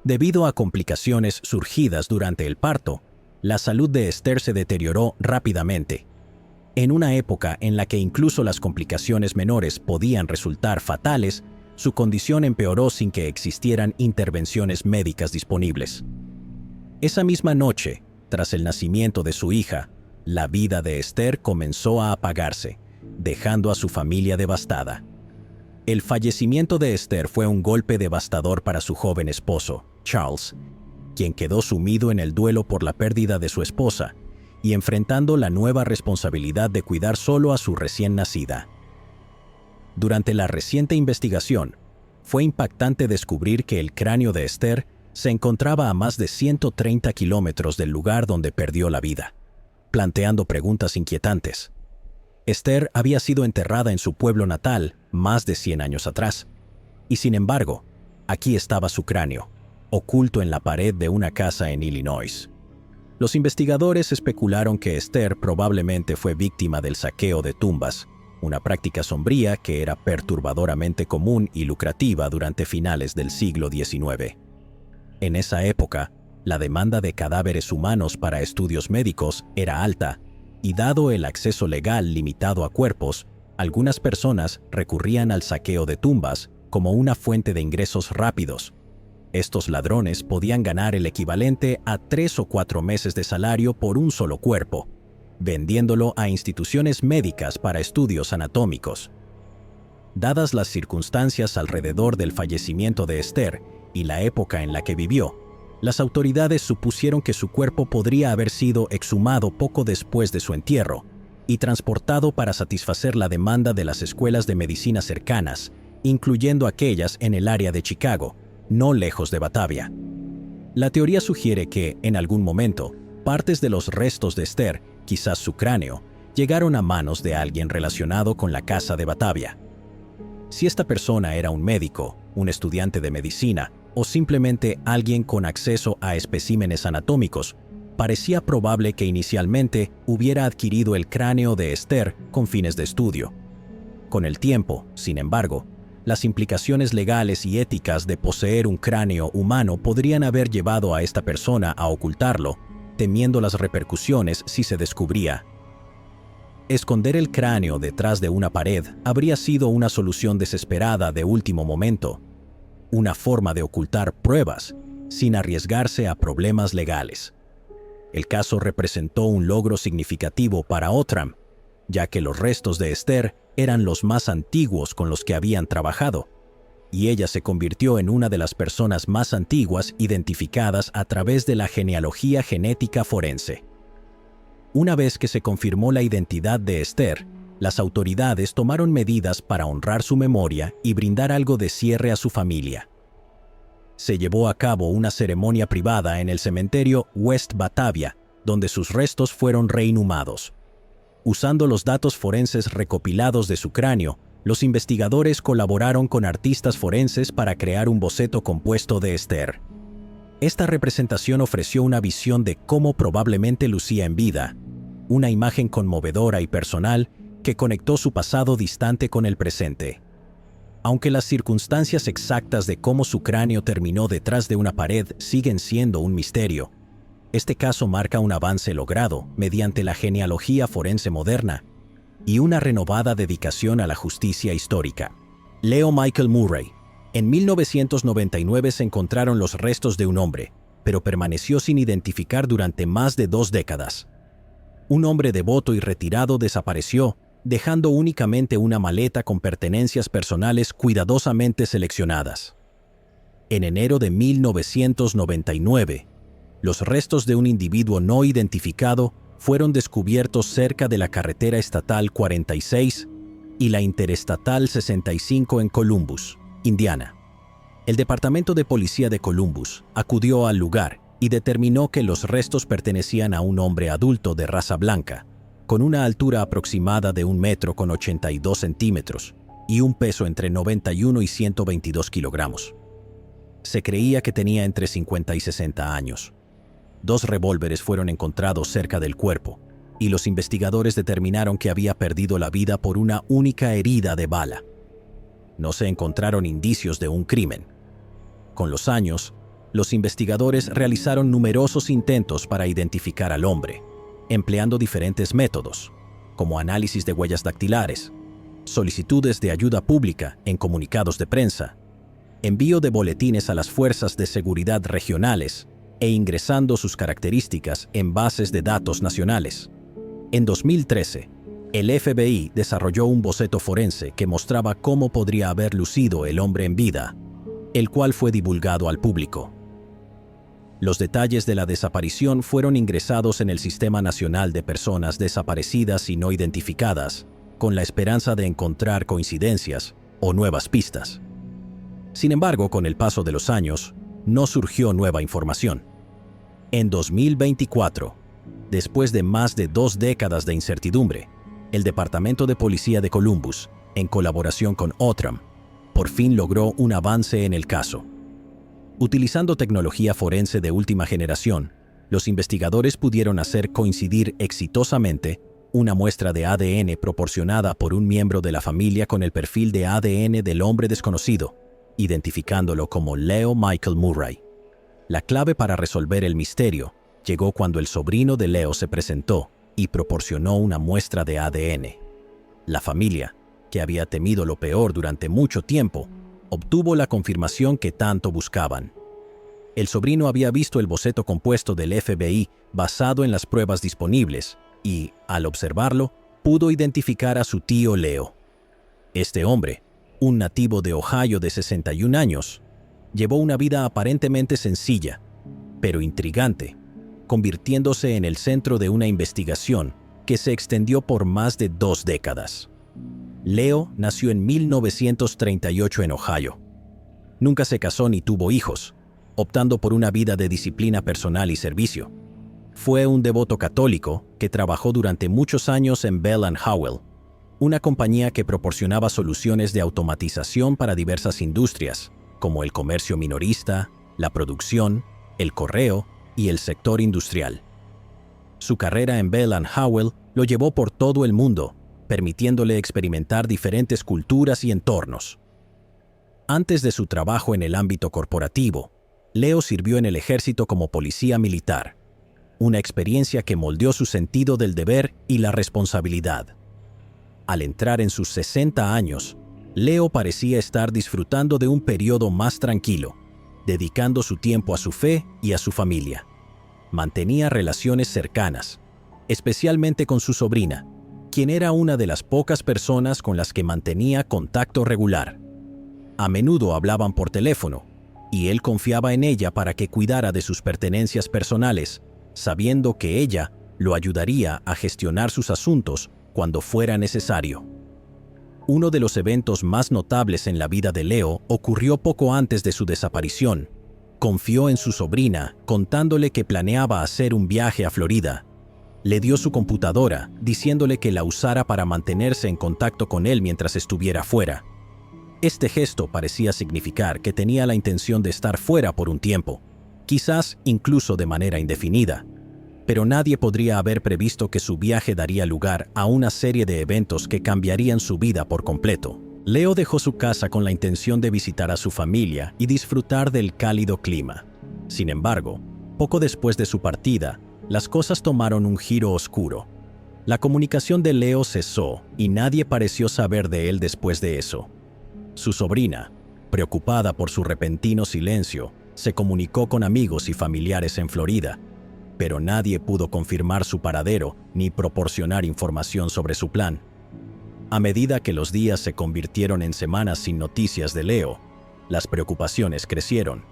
Debido a complicaciones surgidas durante el parto, la salud de Esther se deterioró rápidamente. En una época en la que incluso las complicaciones menores podían resultar fatales, su condición empeoró sin que existieran intervenciones médicas disponibles. Esa misma noche, tras el nacimiento de su hija, la vida de Esther comenzó a apagarse, dejando a su familia devastada. El fallecimiento de Esther fue un golpe devastador para su joven esposo, Charles, quien quedó sumido en el duelo por la pérdida de su esposa y enfrentando la nueva responsabilidad de cuidar solo a su recién nacida. Durante la reciente investigación, fue impactante descubrir que el cráneo de Esther se encontraba a más de 130 kilómetros del lugar donde perdió la vida, planteando preguntas inquietantes. Esther había sido enterrada en su pueblo natal más de 100 años atrás, y sin embargo, aquí estaba su cráneo, oculto en la pared de una casa en Illinois. Los investigadores especularon que Esther probablemente fue víctima del saqueo de tumbas, una práctica sombría que era perturbadoramente común y lucrativa durante finales del siglo XIX. En esa época, la demanda de cadáveres humanos para estudios médicos era alta, y dado el acceso legal limitado a cuerpos, algunas personas recurrían al saqueo de tumbas como una fuente de ingresos rápidos. Estos ladrones podían ganar el equivalente a 3 o 4 meses de salario por un solo cuerpo, vendiéndolo a instituciones médicas para estudios anatómicos. Dadas las circunstancias alrededor del fallecimiento de Esther y la época en la que vivió, las autoridades supusieron que su cuerpo podría haber sido exhumado poco después de su entierro y transportado para satisfacer la demanda de las escuelas de medicina cercanas, incluyendo aquellas en el área de Chicago, no lejos de Batavia. La teoría sugiere que, en algún momento, partes de los restos de Esther, quizás su cráneo, llegaron a manos de alguien relacionado con la casa de Batavia. Si esta persona era un médico, un estudiante de medicina o simplemente alguien con acceso a especímenes anatómicos, parecía probable que inicialmente hubiera adquirido el cráneo de Esther con fines de estudio. Con el tiempo, sin embargo, las implicaciones legales y éticas de poseer un cráneo humano podrían haber llevado a esta persona a ocultarlo, temiendo las repercusiones si se descubría. Esconder el cráneo detrás de una pared habría sido una solución desesperada de último momento, una forma de ocultar pruebas sin arriesgarse a problemas legales. El caso representó un logro significativo para Outram, ya que los restos de Esther eran los más antiguos con los que habían trabajado, y ella se convirtió en una de las personas más antiguas identificadas a través de la genealogía genética forense. Una vez que se confirmó la identidad de Esther, las autoridades tomaron medidas para honrar su memoria y brindar algo de cierre a su familia. Se llevó a cabo una ceremonia privada en el cementerio West Batavia, donde sus restos fueron reinhumados. Usando los datos forenses recopilados de su cráneo, los investigadores colaboraron con artistas forenses para crear un boceto compuesto de Esther. Esta representación ofreció una visión de cómo probablemente lucía en vida, una imagen conmovedora y personal que conectó su pasado distante con el presente. Aunque las circunstancias exactas de cómo su cráneo terminó detrás de una pared siguen siendo un misterio, este caso marca un avance logrado mediante la genealogía forense moderna y una renovada dedicación a la justicia histórica. Leo Michael Murray. En 1999 se encontraron los restos de un hombre, pero permaneció sin identificar durante más de 2 décadas. Un hombre devoto y retirado desapareció dejando únicamente una maleta con pertenencias personales cuidadosamente seleccionadas. En enero de 1999, los restos de un individuo no identificado fueron descubiertos cerca de la carretera estatal 46 y la interestatal 65 en Columbus, Indiana. El Departamento de Policía de Columbus acudió al lugar y determinó que los restos pertenecían a un hombre adulto de raza blanca, con una altura aproximada de 1,82 m y un peso entre 91 y 122 kilogramos. Se creía que tenía entre 50 y 60 años. 2 revólveres fueron encontrados cerca del cuerpo, y los investigadores determinaron que había perdido la vida por una única herida de bala. No se encontraron indicios de un crimen. Con los años, los investigadores realizaron numerosos intentos para identificar al hombre, empleando diferentes métodos, como análisis de huellas dactilares, solicitudes de ayuda pública en comunicados de prensa, envío de boletines a las fuerzas de seguridad regionales e ingresando sus características en bases de datos nacionales. En 2013, el FBI desarrolló un boceto forense que mostraba cómo podría haber lucido el hombre en vida, el cual fue divulgado al público. Los detalles de la desaparición fueron ingresados en el Sistema Nacional de Personas Desaparecidas y No Identificadas, con la esperanza de encontrar coincidencias o nuevas pistas. Sin embargo, con el paso de los años, no surgió nueva información. En 2024, después de más de 2 décadas de incertidumbre, el Departamento de Policía de Columbus, en colaboración con Outram, por fin logró un avance en el caso. Utilizando tecnología forense de última generación, los investigadores pudieron hacer coincidir exitosamente una muestra de ADN proporcionada por un miembro de la familia con el perfil de ADN del hombre desconocido, identificándolo como Leo Michael Murray. La clave para resolver el misterio llegó cuando el sobrino de Leo se presentó y proporcionó una muestra de ADN. La familia, que había temido lo peor durante mucho tiempo, obtuvo la confirmación que tanto buscaban. El sobrino había visto el boceto compuesto del FBI basado en las pruebas disponibles y, al observarlo, pudo identificar a su tío Leo. Este hombre, un nativo de Ohio de 61 años, llevó una vida aparentemente sencilla, pero intrigante, convirtiéndose en el centro de una investigación que se extendió por más de 2 décadas. Leo nació en 1938 en Ohio. Nunca se casó ni tuvo hijos, optando por una vida de disciplina personal y servicio. Fue un devoto católico que trabajó durante muchos años en Bell & Howell, una compañía que proporcionaba soluciones de automatización para diversas industrias, como el comercio minorista, la producción, el correo y el sector industrial. Su carrera en Bell & Howell lo llevó por todo el mundo, permitiéndole experimentar diferentes culturas y entornos. Antes de su trabajo en el ámbito corporativo, Leo sirvió en el ejército como policía militar, una experiencia que moldeó su sentido del deber y la responsabilidad. Al entrar en sus 60 años, Leo parecía estar disfrutando de un periodo más tranquilo, dedicando su tiempo a su fe y a su familia. Mantenía relaciones cercanas, especialmente con su sobrina, quien era una de las pocas personas con las que mantenía contacto regular. A menudo hablaban por teléfono, y él confiaba en ella para que cuidara de sus pertenencias personales, sabiendo que ella lo ayudaría a gestionar sus asuntos cuando fuera necesario. Uno de los eventos más notables en la vida de Leo ocurrió poco antes de su desaparición. Confió en su sobrina, contándole que planeaba hacer un viaje a Florida. Le dio su computadora, diciéndole que la usara para mantenerse en contacto con él mientras estuviera fuera. Este gesto parecía significar que tenía la intención de estar fuera por un tiempo, quizás incluso de manera indefinida. Pero nadie podría haber previsto que su viaje daría lugar a una serie de eventos que cambiarían su vida por completo. Leo dejó su casa con la intención de visitar a su familia y disfrutar del cálido clima. Sin embargo, poco después de su partida, las cosas tomaron un giro oscuro. La comunicación de Leo cesó y nadie pareció saber de él después de eso. Su sobrina, preocupada por su repentino silencio, se comunicó con amigos y familiares en Florida, pero nadie pudo confirmar su paradero ni proporcionar información sobre su plan. A medida que los días se convirtieron en semanas sin noticias de Leo, las preocupaciones crecieron.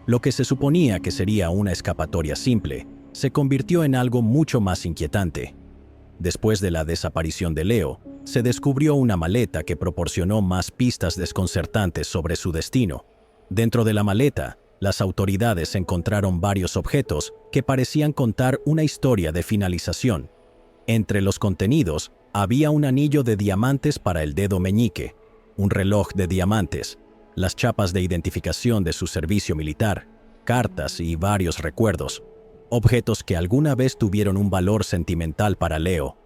Lo que se suponía que sería una escapatoria simple, se convirtió en algo mucho más inquietante. Después de la desaparición de Leo, se descubrió una maleta que proporcionó más pistas desconcertantes sobre su destino. Dentro de la maleta, las autoridades encontraron varios objetos que parecían contar una historia de finalización. Entre los contenidos, había un anillo de diamantes para el dedo meñique, un reloj de diamantes, las chapas de identificación de su servicio militar, cartas y varios recuerdos, objetos que alguna vez tuvieron un valor sentimental para Leo.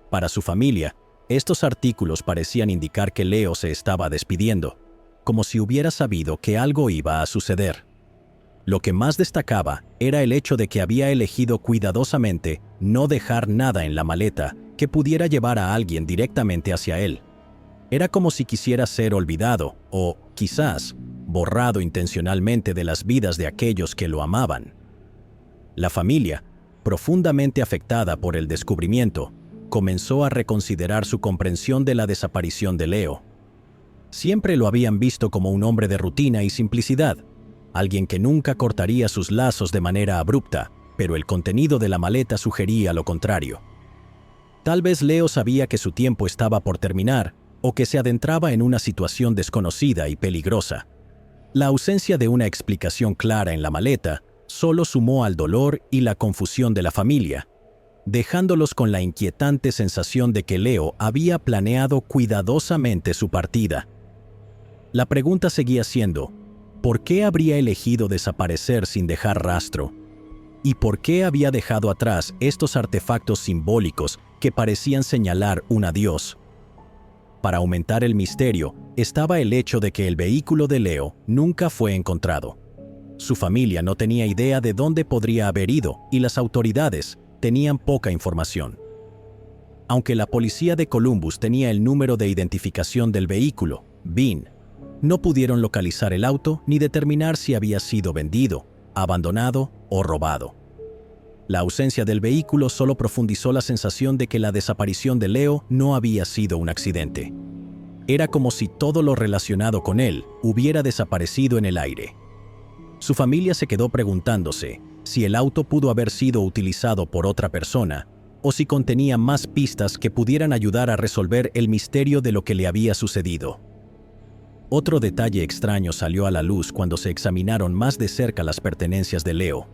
Para su familia, estos artículos parecían indicar que Leo se estaba despidiendo, como si hubiera sabido que algo iba a suceder. Lo que más destacaba era el hecho de que había elegido cuidadosamente no dejar nada en la maleta que pudiera llevar a alguien directamente hacia él. Era como si quisiera ser olvidado o, quizás, borrado intencionalmente de las vidas de aquellos que lo amaban. La familia, profundamente afectada por el descubrimiento, comenzó a reconsiderar su comprensión de la desaparición de Leo. Siempre lo habían visto como un hombre de rutina y simplicidad, alguien que nunca cortaría sus lazos de manera abrupta, pero el contenido de la maleta sugería lo contrario. Tal vez Leo sabía que su tiempo estaba por terminar o que se adentraba en una situación desconocida y peligrosa. La ausencia de una explicación clara en la maleta solo sumó al dolor y la confusión de la familia, dejándolos con la inquietante sensación de que Leo había planeado cuidadosamente su partida. La pregunta seguía siendo, ¿por qué habría elegido desaparecer sin dejar rastro? ¿Y por qué había dejado atrás estos artefactos simbólicos que parecían señalar un adiós? Para aumentar el misterio, estaba el hecho de que el vehículo de Leo nunca fue encontrado. Su familia no tenía idea de dónde podría haber ido y las autoridades tenían poca información. Aunque la policía de Columbus tenía el número de identificación del vehículo, VIN, no pudieron localizar el auto ni determinar si había sido vendido, abandonado o robado. La ausencia del vehículo solo profundizó la sensación de que la desaparición de Leo no había sido un accidente. Era como si todo lo relacionado con él hubiera desaparecido en el aire. Su familia se quedó preguntándose si el auto pudo haber sido utilizado por otra persona o si contenía más pistas que pudieran ayudar a resolver el misterio de lo que le había sucedido. Otro detalle extraño salió a la luz cuando se examinaron más de cerca las pertenencias de Leo.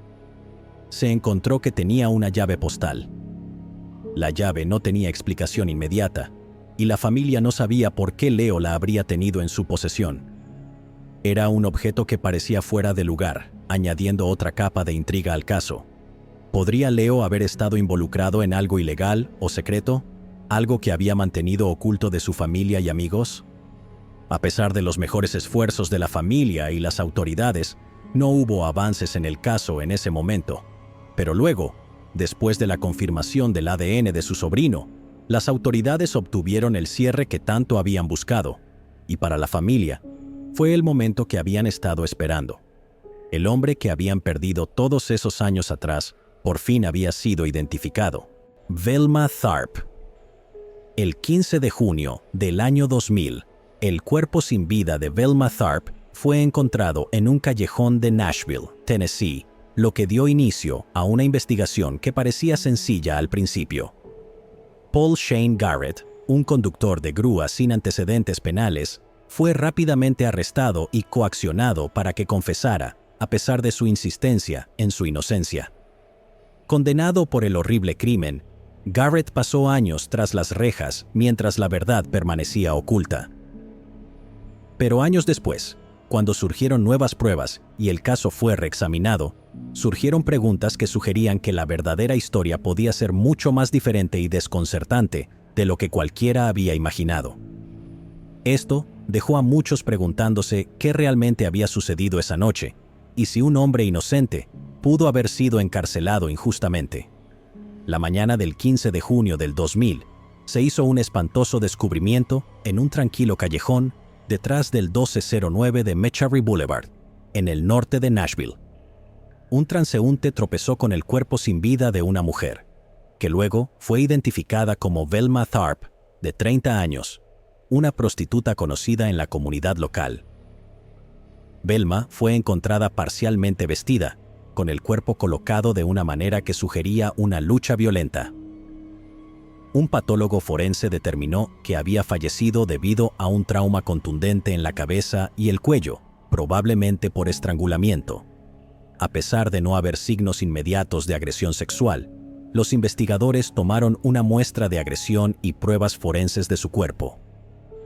Se encontró que tenía una llave postal. La llave no tenía explicación inmediata, y la familia no sabía por qué Leo la habría tenido en su posesión. Era un objeto que parecía fuera de lugar, añadiendo otra capa de intriga al caso. ¿Podría Leo haber estado involucrado en algo ilegal o secreto? ¿Algo que había mantenido oculto de su familia y amigos? A pesar de los mejores esfuerzos de la familia y las autoridades, no hubo avances en el caso en ese momento. Pero luego, después de la confirmación del ADN de su sobrino, las autoridades obtuvieron el cierre que tanto habían buscado, y para la familia, fue el momento que habían estado esperando. El hombre que habían perdido todos esos años atrás, por fin había sido identificado. Velma Tharp. El 15 de junio del año 2000, el cuerpo sin vida de Velma Tharp fue encontrado en un callejón de Nashville, Tennessee, lo que dio inicio a una investigación que parecía sencilla al principio. Paul Shane Garrett, un conductor de grúa sin antecedentes penales, fue rápidamente arrestado y coaccionado para que confesara, a pesar de su insistencia en su inocencia. Condenado por el horrible crimen, Garrett pasó años tras las rejas mientras la verdad permanecía oculta. Pero años después, cuando surgieron nuevas pruebas y el caso fue reexaminado, surgieron preguntas que sugerían que la verdadera historia podía ser mucho más diferente y desconcertante de lo que cualquiera había imaginado. Esto dejó a muchos preguntándose qué realmente había sucedido esa noche y si un hombre inocente pudo haber sido encarcelado injustamente. La mañana del 15 de junio del 2000 se hizo un espantoso descubrimiento en un tranquilo callejón detrás del 1209 de Mechary Boulevard, en el norte de Nashville. Un transeúnte tropezó con el cuerpo sin vida de una mujer, que luego fue identificada como Velma Tharp, de 30 años, una prostituta conocida en la comunidad local. Velma fue encontrada parcialmente vestida, con el cuerpo colocado de una manera que sugería una lucha violenta. Un patólogo forense determinó que había fallecido debido a un trauma contundente en la cabeza y el cuello, probablemente por estrangulamiento. A pesar de no haber signos inmediatos de agresión sexual, los investigadores tomaron una muestra de agresión y pruebas forenses de su cuerpo.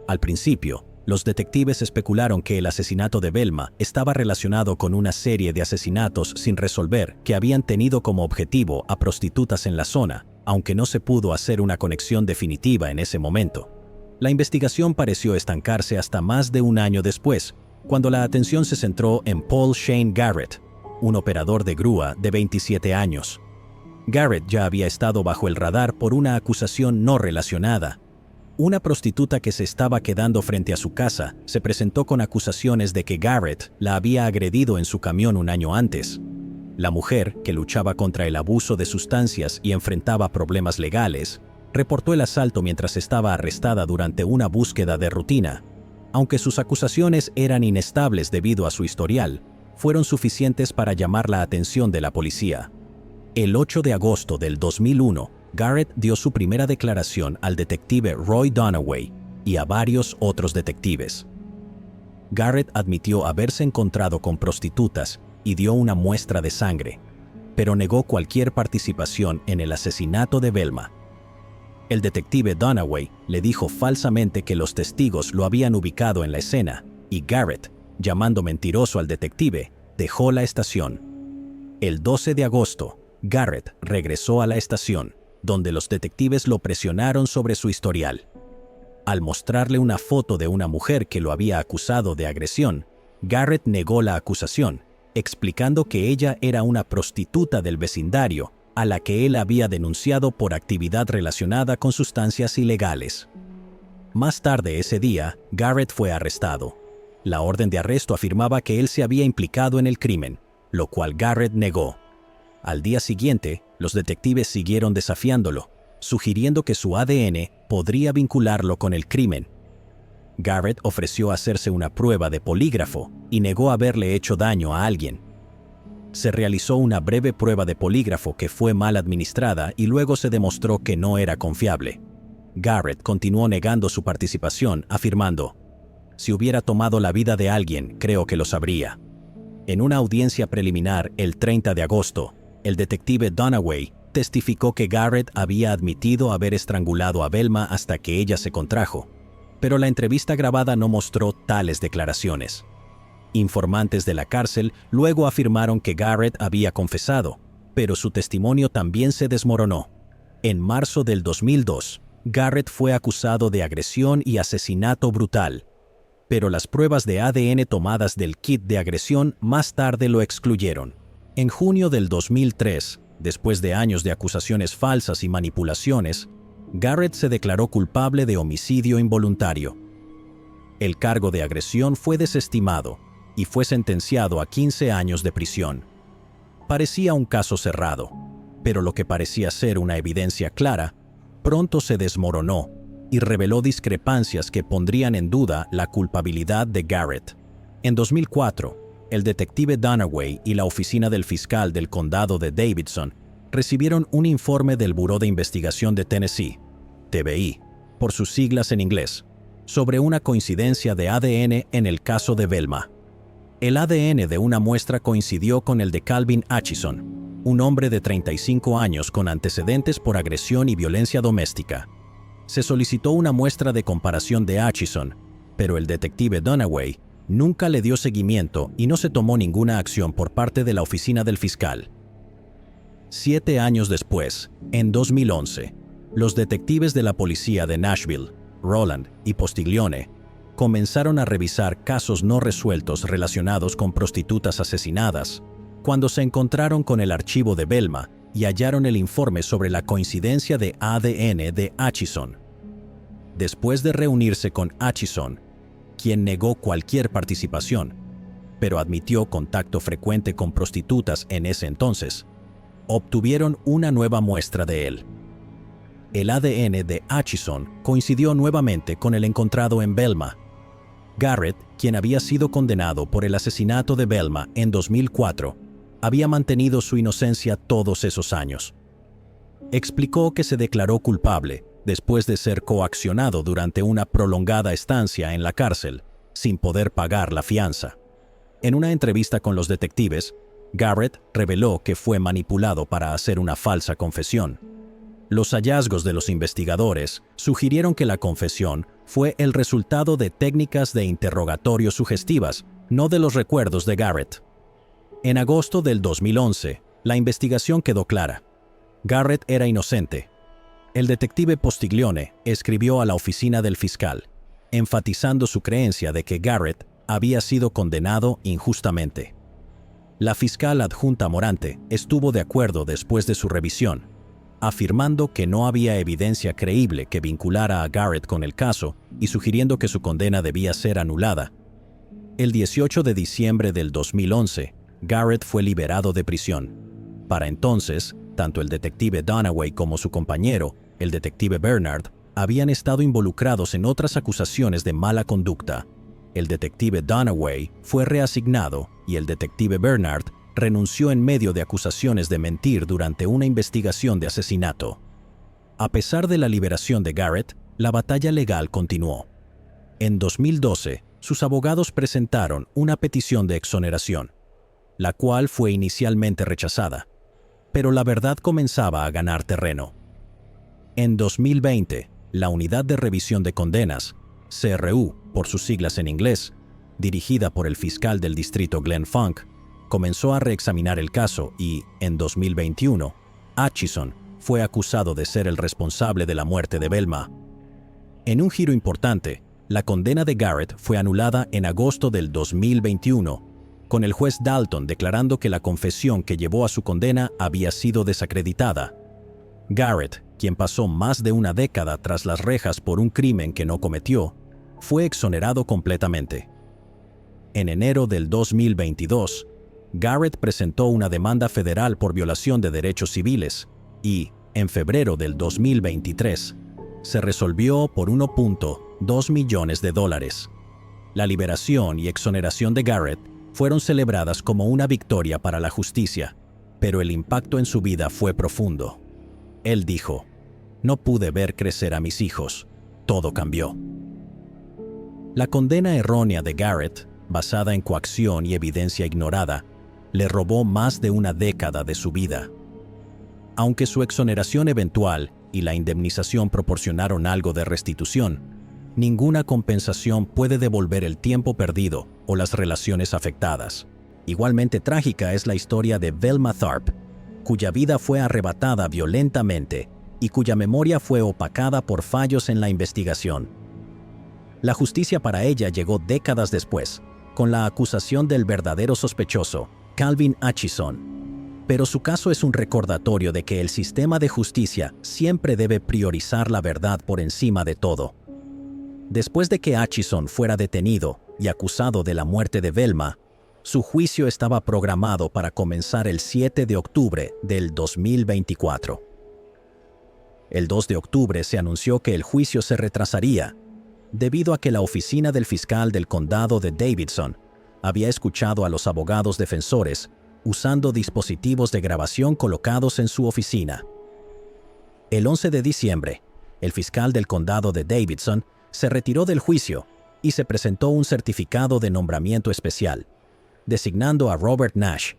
Al principio, los detectives especularon que el asesinato de Velma estaba relacionado con una serie de asesinatos sin resolver que habían tenido como objetivo a prostitutas en la zona, aunque no se pudo hacer una conexión definitiva en ese momento. La investigación pareció estancarse hasta más de un año después, cuando la atención se centró en Paul Shane Garrett, un operador de grúa de 27 años. Garrett ya había estado bajo el radar por una acusación no relacionada. Una prostituta que se estaba quedando frente a su casa se presentó con acusaciones de que Garrett la había agredido en su camión un año antes. La mujer, que luchaba contra el abuso de sustancias y enfrentaba problemas legales, reportó el asalto mientras estaba arrestada durante una búsqueda de rutina. Aunque sus acusaciones eran inestables debido a su historial, fueron suficientes para llamar la atención de la policía. El 8 de agosto del 2001, Garrett dio su primera declaración al detective Roy Donaway y a varios otros detectives. Garrett admitió haberse encontrado con prostitutas y dio una muestra de sangre, pero negó cualquier participación en el asesinato de Velma. El detective Donaway le dijo falsamente que los testigos lo habían ubicado en la escena y Garrett, llamando mentiroso al detective, dejó la estación. El 12 de agosto, Garrett regresó a la estación, donde los detectives lo presionaron sobre su historial. Al mostrarle una foto de una mujer que lo había acusado de agresión, Garrett negó la acusación, explicando que ella era una prostituta del vecindario a la que él había denunciado por actividad relacionada con sustancias ilegales. Más tarde ese día, Garrett fue arrestado. La orden de arresto afirmaba que él se había implicado en el crimen, lo cual Garrett negó. Al día siguiente, los detectives siguieron desafiándolo, sugiriendo que su ADN podría vincularlo con el crimen. Garrett ofreció hacerse una prueba de polígrafo y negó haberle hecho daño a alguien. Se realizó una breve prueba de polígrafo que fue mal administrada y luego se demostró que no era confiable. Garrett continuó negando su participación, afirmando: "Si hubiera tomado la vida de alguien, creo que lo sabría". En una audiencia preliminar el 30 de agosto, el detective Donaway testificó que Garrett había admitido haber estrangulado a Velma hasta que ella se contrajo, pero la entrevista grabada no mostró tales declaraciones. Informantes de la cárcel luego afirmaron que Garrett había confesado, pero su testimonio también se desmoronó. En marzo del 2002, Garrett fue acusado de agresión y asesinato brutal, pero las pruebas de ADN tomadas del kit de agresión más tarde lo excluyeron. En junio del 2003, después de años de acusaciones falsas y manipulaciones, Garrett se declaró culpable de homicidio involuntario. El cargo de agresión fue desestimado y fue sentenciado a 15 años de prisión. Parecía un caso cerrado, pero lo que parecía ser una evidencia clara, pronto se desmoronó y reveló discrepancias que pondrían en duda la culpabilidad de Garrett. En 2004, el detective Donaway y la oficina del fiscal del condado de Davidson recibieron un informe del Buró de Investigación de Tennessee, TBI, por sus siglas en inglés, sobre una coincidencia de ADN en el caso de Velma. El ADN de una muestra coincidió con el de Calvin Atchison, un hombre de 35 años con antecedentes por agresión y violencia doméstica. Se solicitó una muestra de comparación de Atchison, pero el detective Donaway nunca le dio seguimiento y no se tomó ninguna acción por parte de la oficina del fiscal. 7 años después, en 2011, los detectives de la policía de Nashville, Roland y Postiglione, comenzaron a revisar casos no resueltos relacionados con prostitutas asesinadas, cuando se encontraron con el archivo de Velma y hallaron el informe sobre la coincidencia de ADN de Atchison. Después de reunirse con Atchison, quien negó cualquier participación, pero admitió contacto frecuente con prostitutas en ese entonces, obtuvieron una nueva muestra de él. El ADN de Atchison coincidió nuevamente con el encontrado en Velma. Garrett, quien había sido condenado por el asesinato de Velma en 2004, había mantenido su inocencia todos esos años. Explicó que se declaró culpable después de ser coaccionado durante una prolongada estancia en la cárcel, sin poder pagar la fianza. En una entrevista con los detectives, Garrett reveló que fue manipulado para hacer una falsa confesión. Los hallazgos de los investigadores sugirieron que la confesión fue el resultado de técnicas de interrogatorio sugestivas, no de los recuerdos de Garrett. En agosto del 2011, la investigación quedó clara. Garrett era inocente. El detective Postiglione escribió a la oficina del fiscal, enfatizando su creencia de que Garrett había sido condenado injustamente. La fiscal adjunta Morante estuvo de acuerdo después de su revisión, afirmando que no había evidencia creíble que vinculara a Garrett con el caso y sugiriendo que su condena debía ser anulada. El 18 de diciembre del 2011, Garrett fue liberado de prisión. Para entonces, tanto el detective Dunaway como su compañero, el detective Bernard, habían estado involucrados en otras acusaciones de mala conducta. El detective Dunaway fue reasignado y el detective Bernard renunció en medio de acusaciones de mentir durante una investigación de asesinato. A pesar de la liberación de Garrett, la batalla legal continuó. En 2012, sus abogados presentaron una petición de exoneración, la cual fue inicialmente rechazada, pero la verdad comenzaba a ganar terreno. En 2020, la Unidad de Revisión de Condenas, CRU, por sus siglas en inglés, dirigida por el fiscal del distrito Glenn Funk, comenzó a reexaminar el caso y, en 2021, Atchison fue acusado de ser el responsable de la muerte de Velma. En un giro importante, la condena de Garrett fue anulada en agosto del 2021, con el juez Dalton declarando que la confesión que llevó a su condena había sido desacreditada. Garrett, quien pasó más de una década tras las rejas por un crimen que no cometió, fue exonerado completamente. En enero del 2022, Garrett presentó una demanda federal por violación de derechos civiles y, en febrero del 2023, se resolvió por $1.2 millones. La liberación y exoneración de Garrett fueron celebradas como una victoria para la justicia, pero el impacto en su vida fue profundo. Él dijo: "No pude ver crecer a mis hijos. Todo cambió". La condena errónea de Garrett, basada en coacción y evidencia ignorada, le robó más de una década de su vida. Aunque su exoneración eventual y la indemnización proporcionaron algo de restitución, ninguna compensación puede devolver el tiempo perdido o las relaciones afectadas. Igualmente trágica es la historia de Velma Tharp, cuya vida fue arrebatada violentamente y cuya memoria fue opacada por fallos en la investigación. La justicia para ella llegó décadas después, con la acusación del verdadero sospechoso, Calvin Atchison. Pero su caso es un recordatorio de que el sistema de justicia siempre debe priorizar la verdad por encima de todo. Después de que Atchison fuera detenido y acusado de la muerte de Velma, su juicio estaba programado para comenzar el 7 de octubre del 2024. El 2 de octubre se anunció que el juicio se retrasaría, debido a que la oficina del fiscal del condado de Davidson había escuchado a los abogados defensores usando dispositivos de grabación colocados en su oficina. El 11 de diciembre, el fiscal del condado de Davidson se retiró del juicio y se presentó un certificado de nombramiento especial, designando a Robert Nash,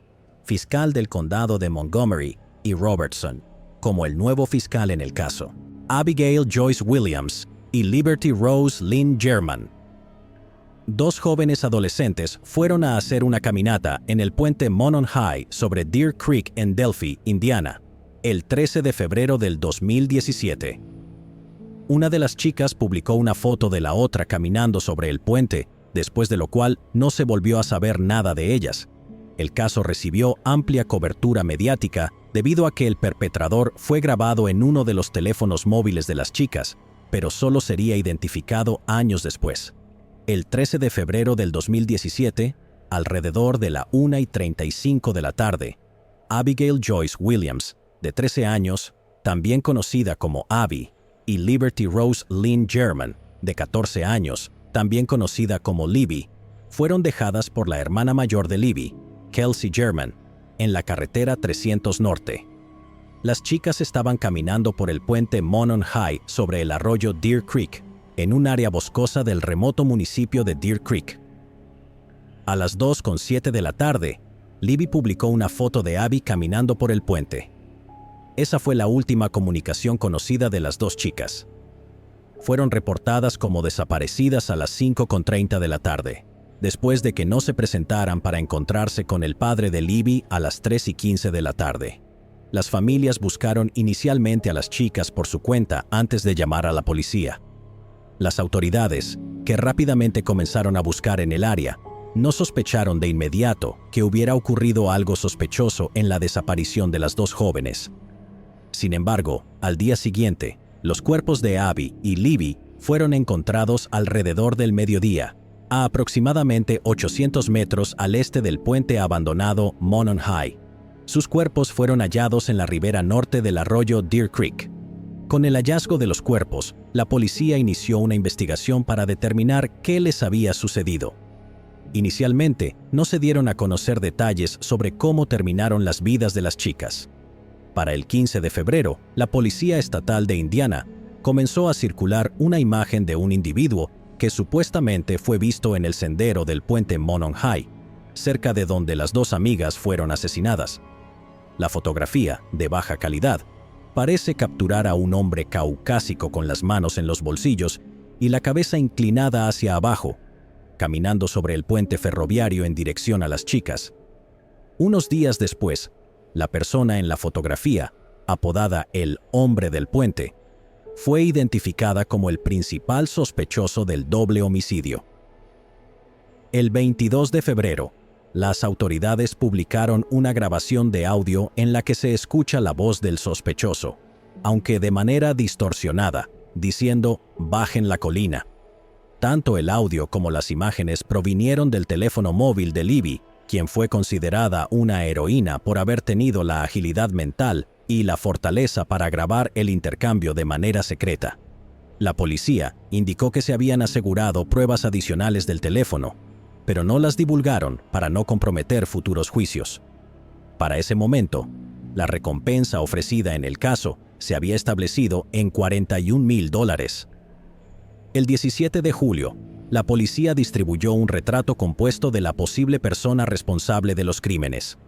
fiscal del condado de Montgomery y Robertson, como el nuevo fiscal en el caso. Abigail Joyce Williams y Liberty Rose Lynn German, dos jóvenes adolescentes, fueron a hacer una caminata en el puente Monon High sobre Deer Creek en Delphi, Indiana, el 13 de febrero del 2017. Una de las chicas publicó una foto de la otra caminando sobre el puente, después de lo cual no se volvió a saber nada de ellas. El caso recibió amplia cobertura mediática debido a que el perpetrador fue grabado en uno de los teléfonos móviles de las chicas, pero solo sería identificado años después. El 13 de febrero del 2017, alrededor de la 1:35 de la tarde, Abigail Joyce Williams, de 13 años, también conocida como Abby, y Liberty Rose Lynn German, de 14 años, también conocida como Libby, fueron dejadas por la hermana mayor de Libby, Kelsey German, en la carretera 300 Norte. Las chicas estaban caminando por el puente Monon High sobre el arroyo Deer Creek, en un área boscosa del remoto municipio de Deer Creek. A las 2:07 de la tarde, Libby publicó una foto de Abby caminando por el puente. Esa fue la última comunicación conocida de las dos chicas. Fueron reportadas como desaparecidas a las 5:30 de la tarde, después de que no se presentaran para encontrarse con el padre de Libby a las 3:15 de la tarde. Las familias buscaron inicialmente a las chicas por su cuenta antes de llamar a la policía. Las autoridades, que rápidamente comenzaron a buscar en el área, no sospecharon de inmediato que hubiera ocurrido algo sospechoso en la desaparición de las dos jóvenes. Sin embargo, al día siguiente, los cuerpos de Abby y Libby fueron encontrados alrededor del mediodía, a aproximadamente 800 metros al este del puente abandonado Monon High. Sus cuerpos fueron hallados en la ribera norte del arroyo Deer Creek. Con el hallazgo de los cuerpos, la policía inició una investigación para determinar qué les había sucedido. Inicialmente, no se dieron a conocer detalles sobre cómo terminaron las vidas de las chicas. Para el 15 de febrero, la Policía Estatal de Indiana comenzó a circular una imagen de un individuo que supuestamente fue visto en el sendero del puente Monon High, cerca de donde las dos amigas fueron asesinadas. La fotografía, de baja calidad, parece capturar a un hombre caucásico con las manos en los bolsillos y la cabeza inclinada hacia abajo, caminando sobre el puente ferroviario en dirección a las chicas. Unos días después, la persona en la fotografía, apodada el hombre del puente, fue identificada como el principal sospechoso del doble homicidio. El 22 de febrero, las autoridades publicaron una grabación de audio en la que se escucha la voz del sospechoso, aunque de manera distorsionada, diciendo «bajen la colina». Tanto el audio como las imágenes provinieron del teléfono móvil de Libby, quien fue considerada una heroína por haber tenido la agilidad mental y la fortaleza para grabar el intercambio de manera secreta. La policía indicó que se habían asegurado pruebas adicionales del teléfono, pero no las divulgaron para no comprometer futuros juicios. Para ese momento, la recompensa ofrecida en el caso se había establecido en $41,000. El 17 de julio, la policía distribuyó un retrato compuesto de la posible persona responsable de los crímenes.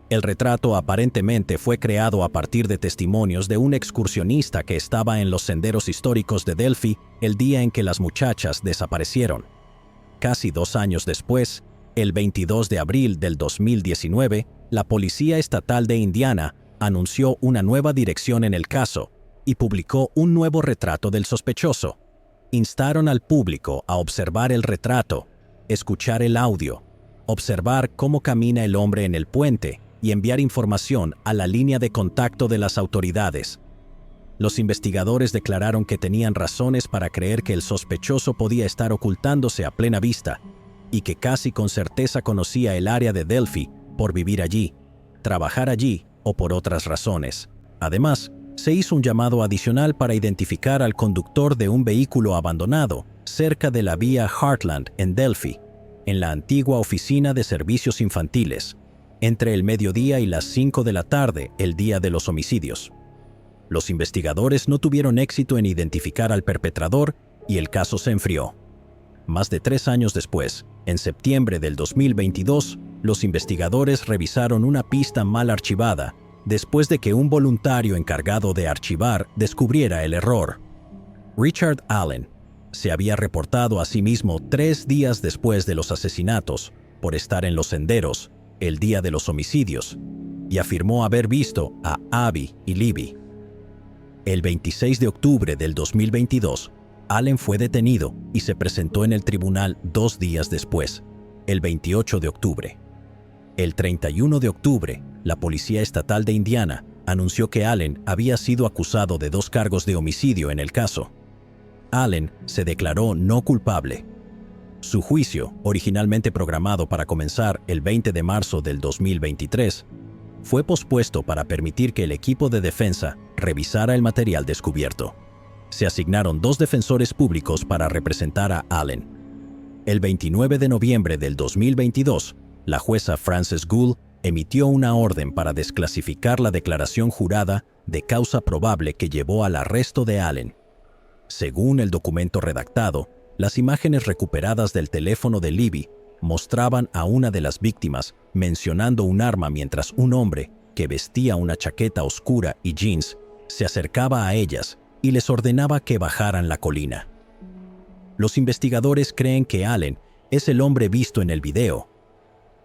El retrato aparentemente fue creado a partir de testimonios de un excursionista que estaba en los senderos históricos de Delphi el día en que las muchachas desaparecieron. Casi 2 años después, el 22 de abril del 2019, la Policía Estatal de Indiana anunció una nueva dirección en el caso y publicó un nuevo retrato del sospechoso. Instaron al público a observar el retrato, escuchar el audio, observar cómo camina el hombre en el puente y enviar información a la línea de contacto de las autoridades. Los investigadores declararon que tenían razones para creer que el sospechoso podía estar ocultándose a plena vista y que casi con certeza conocía el área de Delphi por vivir allí, trabajar allí o por otras razones. Además, se hizo un llamado adicional para identificar al conductor de un vehículo abandonado cerca de la vía Heartland en Delphi, en la antigua oficina de servicios infantiles, entre el mediodía y las 5 de la tarde el día de los homicidios. Los investigadores no tuvieron éxito en identificar al perpetrador y el caso se enfrió. Más de 3 años después, en septiembre del 2022, los investigadores revisaron una pista mal archivada después de que un voluntario encargado de archivar descubriera el error. Richard Allen se había reportado a sí mismo 3 días después de los asesinatos por estar en los senderos el día de los homicidios y afirmó haber visto a Abby y Libby. El 26 de octubre del 2022, Allen fue detenido y se presentó en el tribunal 2 días después, el 28 de octubre. El 31 de octubre, la Policía Estatal de Indiana anunció que Allen había sido acusado de 2 cargos de homicidio en el caso. Allen se declaró no culpable. Su juicio, originalmente programado para comenzar el 20 de marzo del 2023, fue pospuesto para permitir que el equipo de defensa revisara el material descubierto. Se asignaron 2 defensores públicos para representar a Allen. El 29 de noviembre del 2022, la jueza Frances Gould emitió una orden para desclasificar la declaración jurada de causa probable que llevó al arresto de Allen. Según el documento redactado, las imágenes recuperadas del teléfono de Libby mostraban a una de las víctimas mencionando un arma mientras un hombre, que vestía una chaqueta oscura y jeans, se acercaba a ellas y les ordenaba que bajaran la colina. Los investigadores creen que Allen es el hombre visto en el video.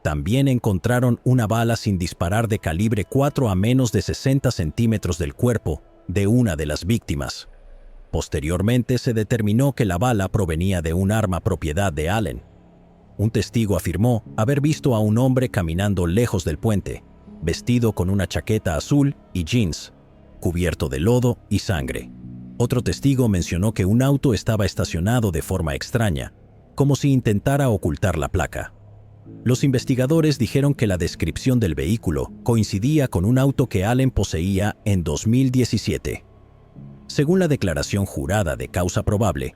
También encontraron una bala sin disparar de calibre 4 a menos de 60 centímetros del cuerpo de una de las víctimas. Posteriormente se determinó que la bala provenía de un arma propiedad de Allen. Un testigo afirmó haber visto a un hombre caminando lejos del puente, vestido con una chaqueta azul y jeans, cubierto de lodo y sangre. Otro testigo mencionó que un auto estaba estacionado de forma extraña, como si intentara ocultar la placa. Los investigadores dijeron que la descripción del vehículo coincidía con un auto que Allen poseía en 2017. Según la declaración jurada de causa probable,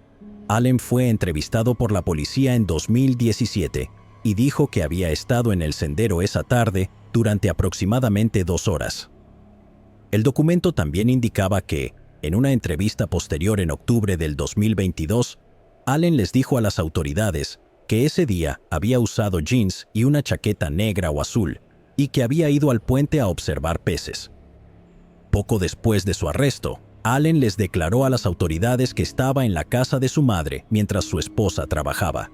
Allen fue entrevistado por la policía en 2017 y dijo que había estado en el sendero esa tarde durante aproximadamente 2 horas. El documento también indicaba que, en una entrevista posterior en octubre del 2022, Allen les dijo a las autoridades que ese día había usado jeans y una chaqueta negra o azul y que había ido al puente a observar peces. Poco después de su arresto, Allen les declaró a las autoridades que estaba en la casa de su madre mientras su esposa trabajaba.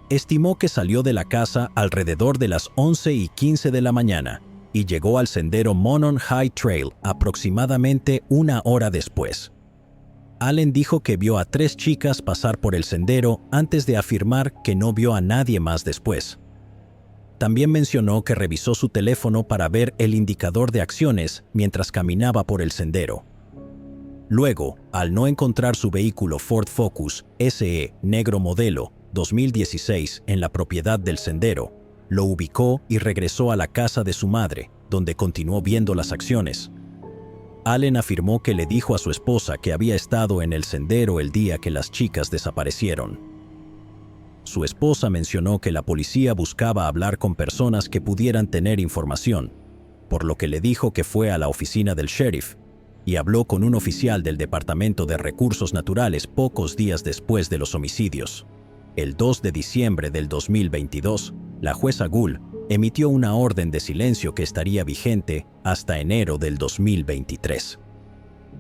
Estimó que salió de la casa alrededor de las 11:15 de la mañana y llegó al sendero Monon High Trail aproximadamente 1 hora después. Allen dijo que vio a 3 chicas pasar por el sendero antes de afirmar que no vio a nadie más después. También mencionó que revisó su teléfono para ver el indicador de acciones mientras caminaba por el sendero. Luego, al no encontrar su vehículo Ford Focus SE negro modelo 2016 en la propiedad del sendero, lo ubicó y regresó a la casa de su madre, donde continuó viendo las acciones. Allen afirmó que le dijo a su esposa que había estado en el sendero el día que las chicas desaparecieron. Su esposa mencionó que la policía buscaba hablar con personas que pudieran tener información, por lo que le dijo que fue a la oficina del sheriff y habló con un oficial del Departamento de Recursos Naturales pocos días después de los homicidios. El 2 de diciembre del 2022, la jueza Gould emitió una orden de silencio que estaría vigente hasta enero del 2023.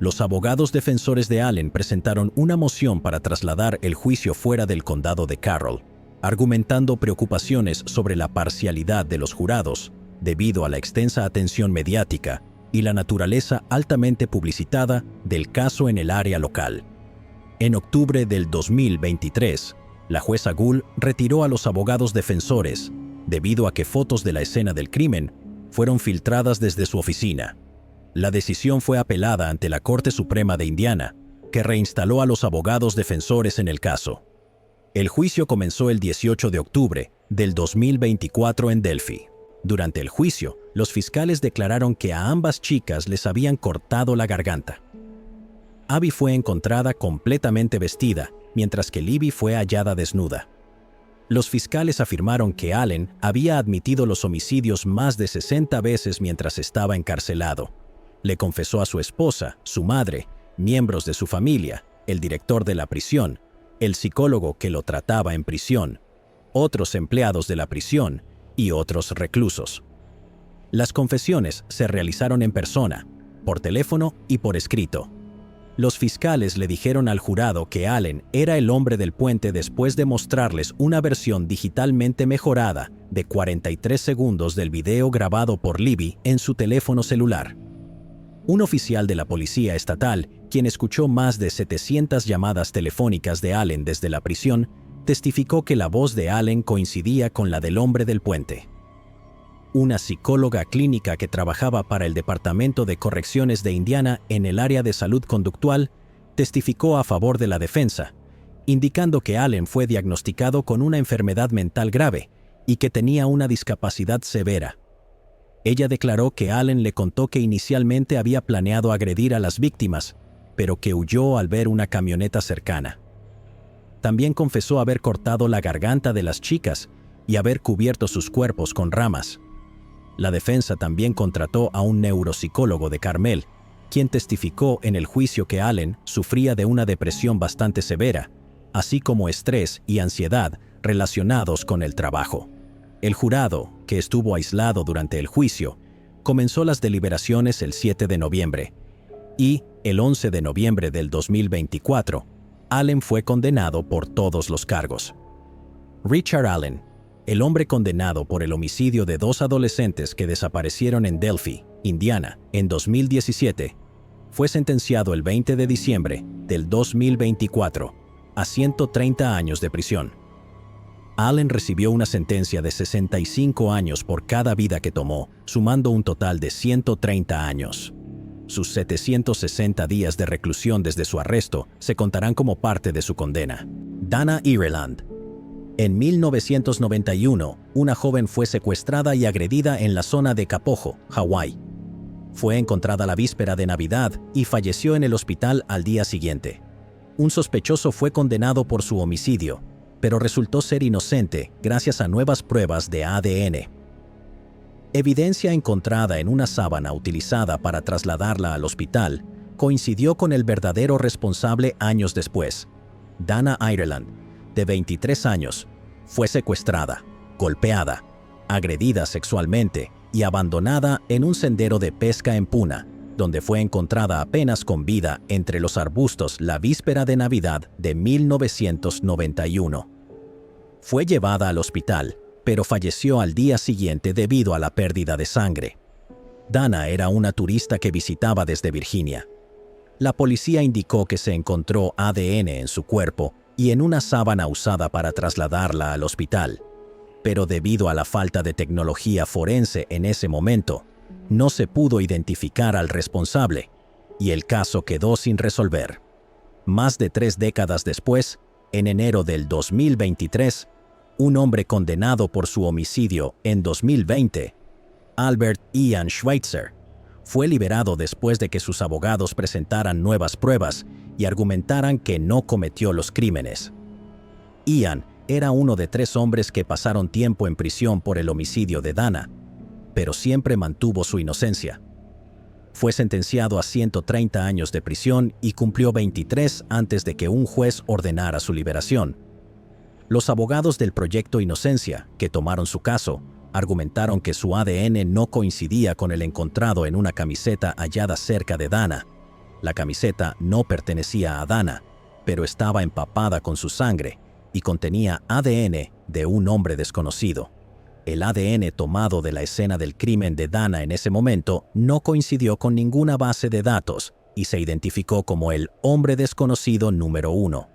Los abogados defensores de Allen presentaron una moción para trasladar el juicio fuera del condado de Carroll, argumentando preocupaciones sobre la parcialidad de los jurados debido a la extensa atención mediática y la naturaleza altamente publicitada del caso en el área local. En octubre del 2023, la jueza Gould retiró a los abogados defensores debido a que fotos de la escena del crimen fueron filtradas desde su oficina. La decisión fue apelada ante la Corte Suprema de Indiana, que reinstaló a los abogados defensores en el caso. El juicio comenzó el 18 de octubre del 2024 en Delphi. Durante el juicio, los fiscales declararon que a ambas chicas les habían cortado la garganta. Abby fue encontrada completamente vestida, mientras que Libby fue hallada desnuda. Los fiscales afirmaron que Allen había admitido los homicidios más de 60 veces mientras estaba encarcelado. Le confesó a su esposa, su madre, miembros de su familia, el director de la prisión, el psicólogo que lo trataba en prisión, otros empleados de la prisión y otros reclusos. Las confesiones se realizaron en persona, por teléfono y por escrito. Los fiscales le dijeron al jurado que Allen era el hombre del puente después de mostrarles una versión digitalmente mejorada de 43 segundos del video grabado por Libby en su teléfono celular. Un oficial de la policía estatal, quien escuchó más de 700 llamadas telefónicas de Allen desde la prisión, testificó que la voz de Allen coincidía con la del hombre del puente. Una psicóloga clínica que trabajaba para el Departamento de Correcciones de Indiana en el área de salud conductual testificó a favor de la defensa, indicando que Allen fue diagnosticado con una enfermedad mental grave y que tenía una discapacidad severa. Ella declaró que Allen le contó que inicialmente había planeado agredir a las víctimas, pero que huyó al ver una camioneta cercana. También confesó haber cortado la garganta de las chicas y haber cubierto sus cuerpos con ramas. La defensa también contrató a un neuropsicólogo de Carmel, quien testificó en el juicio que Allen sufría de una depresión bastante severa, así como estrés y ansiedad relacionados con el trabajo. El jurado, que estuvo aislado durante el juicio, comenzó las deliberaciones el 7 de noviembre y, el 11 de noviembre del 2024, Allen fue condenado por todos los cargos. Richard Allen, el hombre condenado por el homicidio de 2 adolescentes que desaparecieron en Delphi, Indiana, en 2017, fue sentenciado el 20 de diciembre del 2024 a 130 años de prisión. Allen recibió una sentencia de 65 años por cada vida que tomó, sumando un total de 130 años. Sus 760 días de reclusión desde su arresto se contarán como parte de su condena. Dana Ireland. En 1991, una joven fue secuestrada y agredida en la zona de Kapoho, Hawái. Fue encontrada la víspera de Navidad y falleció en el hospital al día siguiente. Un sospechoso fue condenado por su homicidio, pero resultó ser inocente gracias a nuevas pruebas de ADN. Evidencia encontrada en una sábana utilizada para trasladarla al hospital coincidió con el verdadero responsable años después. Dana Ireland, de 23 años, fue secuestrada, golpeada, agredida sexualmente y abandonada en un sendero de pesca en Puna, donde fue encontrada apenas con vida entre los arbustos la víspera de Navidad de 1991. Fue llevada al hospital, pero falleció al día siguiente debido a la pérdida de sangre. Dana era una turista que visitaba desde Virginia. La policía indicó que se encontró ADN en su cuerpo y en una sábana usada para trasladarla al hospital, pero debido a la falta de tecnología forense en ese momento, no se pudo identificar al responsable y el caso quedó sin resolver. Más de 3 décadas después, en enero del 2023, un hombre condenado por su homicidio en 2020, Albert Ian Schweitzer, fue liberado después de que sus abogados presentaran nuevas pruebas y argumentaran que no cometió los crímenes. Ian era uno de 3 hombres que pasaron tiempo en prisión por el homicidio de Dana, pero siempre mantuvo su inocencia. Fue sentenciado a 130 años de prisión y cumplió 23 antes de que un juez ordenara su liberación. Los abogados del Proyecto Inocencia, que tomaron su caso, argumentaron que su ADN no coincidía con el encontrado en una camiseta hallada cerca de Dana. La camiseta no pertenecía a Dana, pero estaba empapada con su sangre y contenía ADN de un hombre desconocido. El ADN tomado de la escena del crimen de Dana en ese momento no coincidió con ninguna base de datos y se identificó como el hombre desconocido número 1.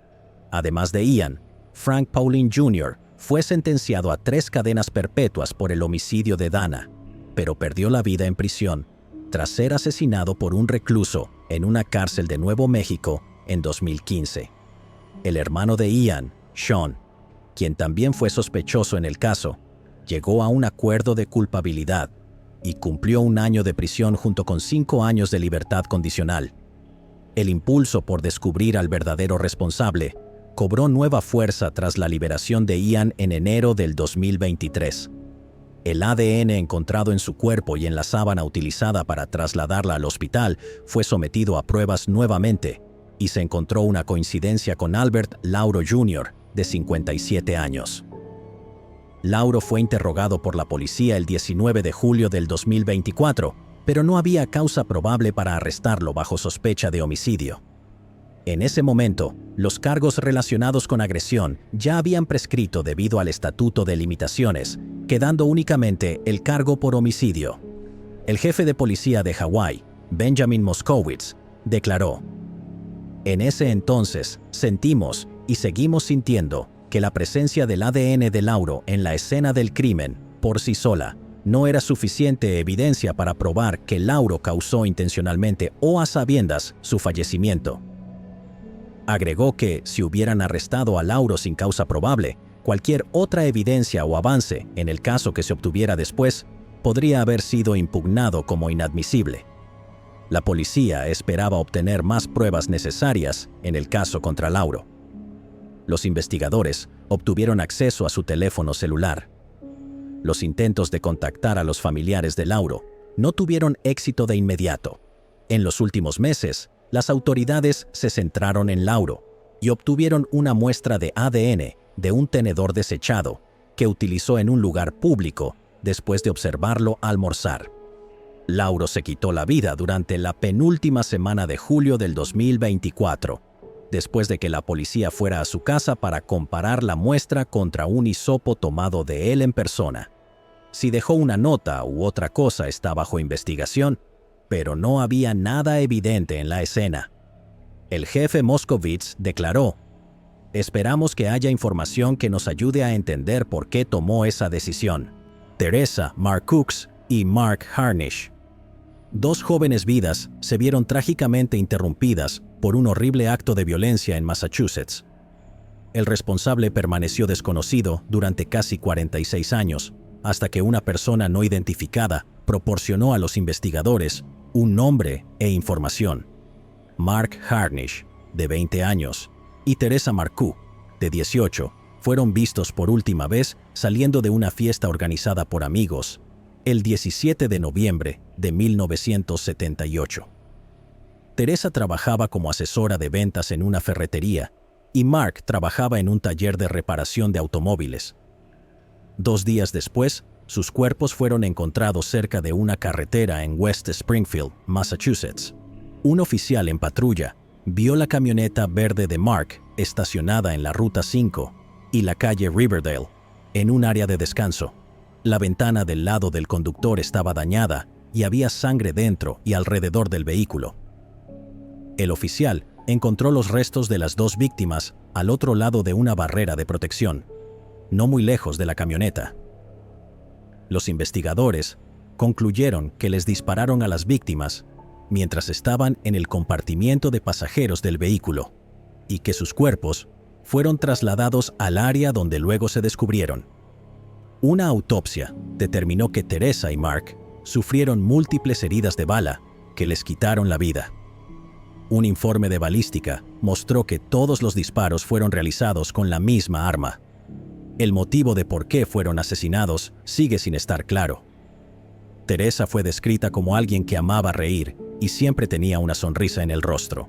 Además de Ian, Frank Paulin Jr. fue sentenciado a 3 cadenas perpetuas por el homicidio de Dana, pero perdió la vida en prisión tras ser asesinado por un recluso en una cárcel de Nuevo México en 2015. El hermano de Ian, Sean, quien también fue sospechoso en el caso, llegó a un acuerdo de culpabilidad y cumplió 1 año de prisión junto con 5 años de libertad condicional. El impulso por descubrir al verdadero responsable cobró nueva fuerza tras la liberación de Ian en enero del 2023. El ADN encontrado en su cuerpo y en la sábana utilizada para trasladarla al hospital fue sometido a pruebas nuevamente y se encontró una coincidencia con Albert Lauro Jr., de 57 años. Lauro fue interrogado por la policía el 19 de julio del 2024, pero no había causa probable para arrestarlo bajo sospecha de homicidio. En ese momento, los cargos relacionados con agresión ya habían prescrito debido al Estatuto de Limitaciones, quedando únicamente el cargo por homicidio. El jefe de policía de Hawái, Benjamin Moskowitz, declaró: "En ese entonces sentimos y seguimos sintiendo que la presencia del ADN de Lauro en la escena del crimen, por sí sola, no era suficiente evidencia para probar que Lauro causó intencionalmente o a sabiendas su fallecimiento". Agregó que, si hubieran arrestado a Lauro sin causa probable, cualquier otra evidencia o avance, en el caso que se obtuviera después, podría haber sido impugnado como inadmisible. La policía esperaba obtener más pruebas necesarias en el caso contra Lauro. Los investigadores obtuvieron acceso a su teléfono celular. Los intentos de contactar a los familiares de Lauro no tuvieron éxito de inmediato. En los últimos meses, las autoridades se centraron en Lauro y obtuvieron una muestra de ADN de un tenedor desechado que utilizó en un lugar público después de observarlo almorzar. Lauro se quitó la vida durante la penúltima semana de julio del 2024, después de que la policía fuera a su casa para comparar la muestra contra un hisopo tomado de él en persona. Si dejó una nota u otra cosa está bajo investigación, pero no había nada evidente en la escena. El jefe Moscovitz declaró: «Esperamos que haya información que nos ayude a entender por qué tomó esa decisión». Teresa Marcoux y Mark Harnish. Dos jóvenes vidas se vieron trágicamente interrumpidas por un horrible acto de violencia en Massachusetts. El responsable permaneció desconocido durante casi 46 años, hasta que una persona no identificada proporcionó a los investigadores un nombre e información. Mark Harnish, de 20 años, y Teresa Marcoux, de 18, fueron vistos por última vez saliendo de una fiesta organizada por amigos el 17 de noviembre de 1978. Teresa trabajaba como asesora de ventas en una ferretería y Mark trabajaba en un taller de reparación de automóviles. 2 días después, sus cuerpos fueron encontrados cerca de una carretera en West Springfield, Massachusetts. Un oficial en patrulla vio la camioneta verde de Mark estacionada en la Ruta 5 y la calle Riverdale, en un área de descanso. La ventana del lado del conductor estaba dañada y había sangre dentro y alrededor del vehículo. El oficial encontró los restos de las 2 víctimas al otro lado de una barrera de protección, no muy lejos de la camioneta. Los investigadores concluyeron que les dispararon a las víctimas mientras estaban en el compartimiento de pasajeros del vehículo y que sus cuerpos fueron trasladados al área donde luego se descubrieron. Una autopsia determinó que Teresa y Mark sufrieron múltiples heridas de bala que les quitaron la vida. Un informe de balística mostró que todos los disparos fueron realizados con la misma arma. El motivo de por qué fueron asesinados sigue sin estar claro. Teresa fue descrita como alguien que amaba reír y siempre tenía una sonrisa en el rostro.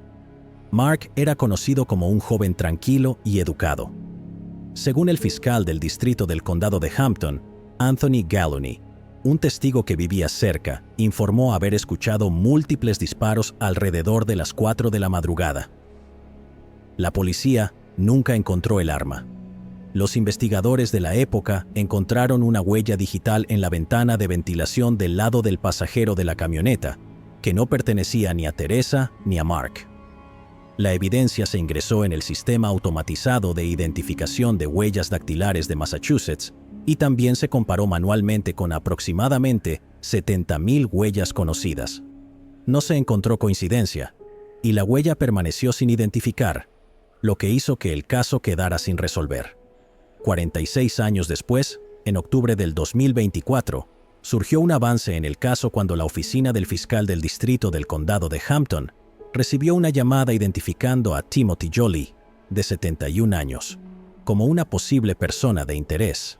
Mark era conocido como un joven tranquilo y educado. Según el fiscal del distrito del condado de Hampton, Anthony Galloney, un testigo que vivía cerca, informó haber escuchado múltiples disparos alrededor de las 4 de la madrugada. La policía nunca encontró el arma. Los investigadores de la época encontraron una huella digital en la ventana de ventilación del lado del pasajero de la camioneta, que no pertenecía ni a Teresa ni a Mark. La evidencia se ingresó en el sistema automatizado de identificación de huellas dactilares de Massachusetts y también se comparó manualmente con aproximadamente 70,000 huellas conocidas. No se encontró coincidencia y la huella permaneció sin identificar, lo que hizo que el caso quedara sin resolver. 46 años después, en octubre del 2024, surgió un avance en el caso cuando la oficina del fiscal del distrito del condado de Hampton recibió una llamada identificando a Timothy Jolie, de 71 años, como una posible persona de interés.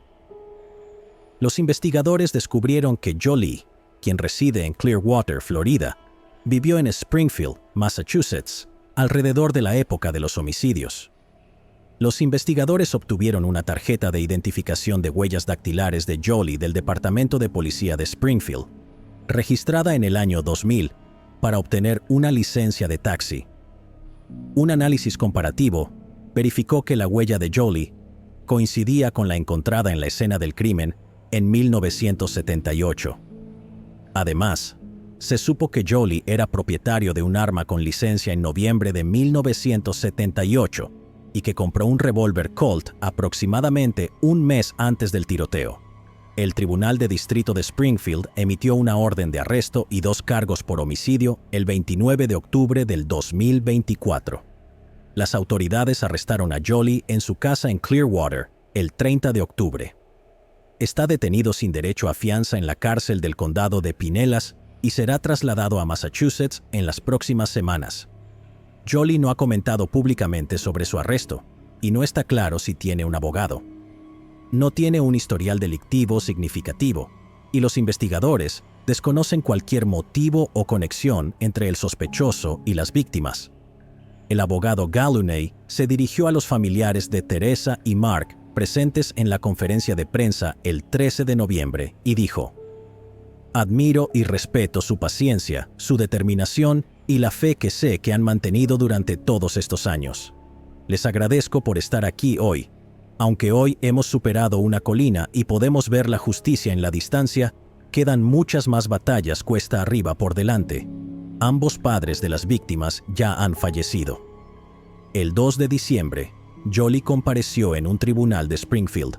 Los investigadores descubrieron que Jolie, quien reside en Clearwater, Florida, vivió en Springfield, Massachusetts, alrededor de la época de los homicidios. Los investigadores obtuvieron una tarjeta de identificación de huellas dactilares de Jolie del Departamento de Policía de Springfield, registrada en el año 2000, para obtener una licencia de taxi. Un análisis comparativo verificó que la huella de Jolie coincidía con la encontrada en la escena del crimen en 1978. Además, se supo que Jolie era propietario de un arma con licencia en noviembre de 1978 y que compró un revólver Colt aproximadamente un mes antes del tiroteo. El Tribunal de Distrito de Springfield emitió una orden de arresto y 2 cargos por homicidio el 29 de octubre del 2024. Las autoridades arrestaron a Jolie en su casa en Clearwater el 30 de octubre. Está detenido sin derecho a fianza en la cárcel del condado de Pinellas y será trasladado a Massachusetts en las próximas semanas. Jolie no ha comentado públicamente sobre su arresto y no está claro si tiene un abogado. No tiene un historial delictivo significativo y los investigadores desconocen cualquier motivo o conexión entre el sospechoso y las víctimas. El abogado Galunet se dirigió a los familiares de Teresa y Mark presentes en la conferencia de prensa el 13 de noviembre y dijo: «Admiro y respeto su paciencia, su determinación y la fe que sé que han mantenido durante todos estos años. Les agradezco por estar aquí hoy. Aunque hoy hemos superado una colina y podemos ver la justicia en la distancia, quedan muchas más batallas cuesta arriba por delante. Ambos padres de las víctimas ya han fallecido». El 2 de diciembre, Jolie compareció en un tribunal de Springfield.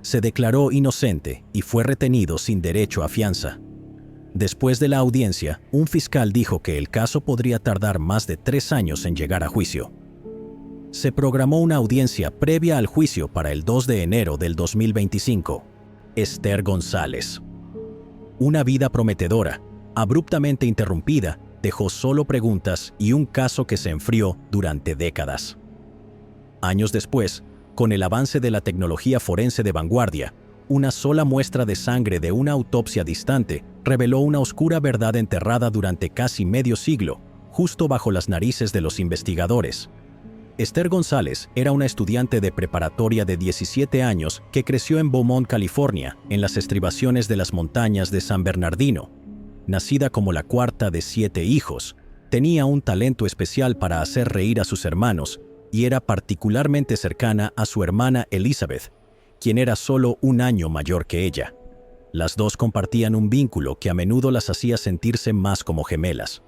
Se declaró inocente y fue retenido sin derecho a fianza. Después de la audiencia, un fiscal dijo que el caso podría tardar más de 3 años en llegar a juicio. Se programó una audiencia previa al juicio para el 2 de enero del 2025. Esther González. Una vida prometedora, abruptamente interrumpida, dejó solo preguntas y un caso que se enfrió durante décadas. Años después, con el avance de la tecnología forense de vanguardia, una sola muestra de sangre de una autopsia distante reveló una oscura verdad enterrada durante casi medio siglo, justo bajo las narices de los investigadores. Esther González era una estudiante de preparatoria de 17 años que creció en Beaumont, California, en las estribaciones de las montañas de San Bernardino. Nacida como la cuarta de 7 hijos, tenía un talento especial para hacer reír a sus hermanos y era particularmente cercana a su hermana Elizabeth, quien era solo un año mayor que ella. Las dos compartían un vínculo que a menudo las hacía sentirse más como gemelas.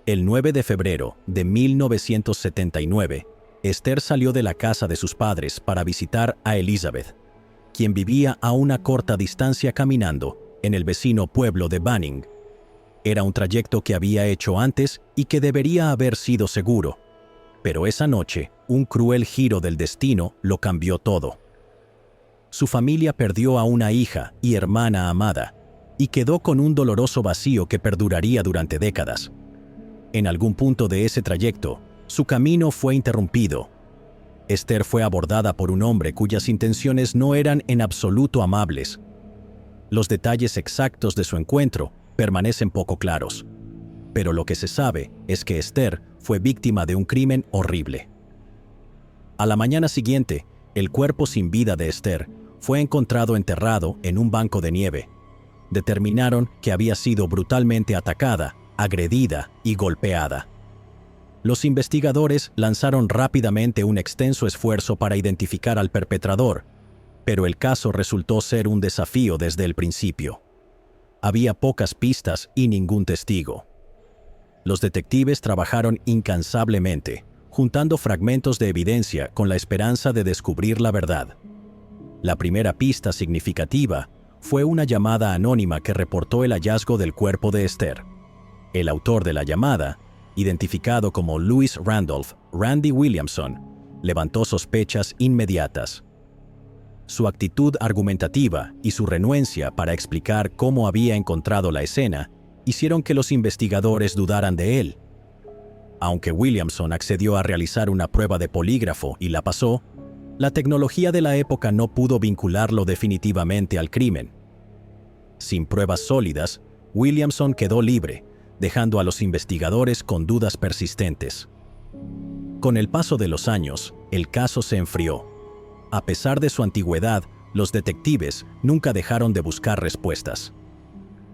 El 9 de febrero de 1979, Esther salió de la casa de sus padres para visitar a Elizabeth, quien vivía a una corta distancia caminando en el vecino pueblo de Banning. Era un trayecto que había hecho antes y que debería haber sido seguro. Pero esa noche, un cruel giro del destino lo cambió todo. Su familia perdió a una hija y hermana amada, y quedó con un doloroso vacío que perduraría durante décadas. En algún punto de ese trayecto, su camino fue interrumpido. Esther fue abordada por un hombre cuyas intenciones no eran en absoluto amables. Los detalles exactos de su encuentro permanecen poco claros, pero lo que se sabe es que Esther fue víctima de un crimen horrible. A la mañana siguiente, el cuerpo sin vida de Esther fue encontrado enterrado en un banco de nieve. Determinaron que había sido brutalmente atacada, agredida y golpeada. Los investigadores lanzaron rápidamente un extenso esfuerzo para identificar al perpetrador, pero el caso resultó ser un desafío desde el principio. Había pocas pistas y ningún testigo. Los detectives trabajaron incansablemente, juntando fragmentos de evidencia con la esperanza de descubrir la verdad. La primera pista significativa fue una llamada anónima que reportó el hallazgo del cuerpo de Esther. El autor de la llamada, identificado como Louis Randolph Randy Williamson, levantó sospechas inmediatas. Su actitud argumentativa y su renuencia para explicar cómo había encontrado la escena hicieron que los investigadores dudaran de él. Aunque Williamson accedió a realizar una prueba de polígrafo y la pasó, la tecnología de la época no pudo vincularlo definitivamente al crimen. Sin pruebas sólidas, Williamson quedó libre, dejando a los investigadores con dudas persistentes. Con el paso de los años, el caso se enfrió. A pesar de su antigüedad, los detectives nunca dejaron de buscar respuestas.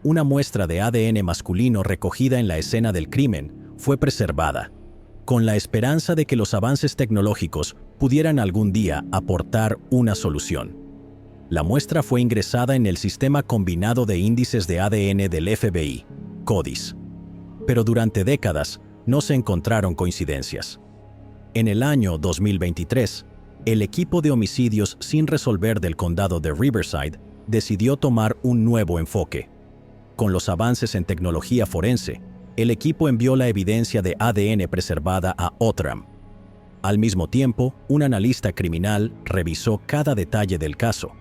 Una muestra de ADN masculino recogida en la escena del crimen fue preservada, con la esperanza de que los avances tecnológicos pudieran algún día aportar una solución. La muestra fue ingresada en el Sistema Combinado de Índices de ADN del FBI, CODIS, pero durante décadas no se encontraron coincidencias. En el año 2023, el equipo de homicidios sin resolver del condado de Riverside decidió tomar un nuevo enfoque. Con los avances en tecnología forense, el equipo envió la evidencia de ADN preservada a Outram. Al mismo tiempo, un analista criminal revisó cada detalle del caso.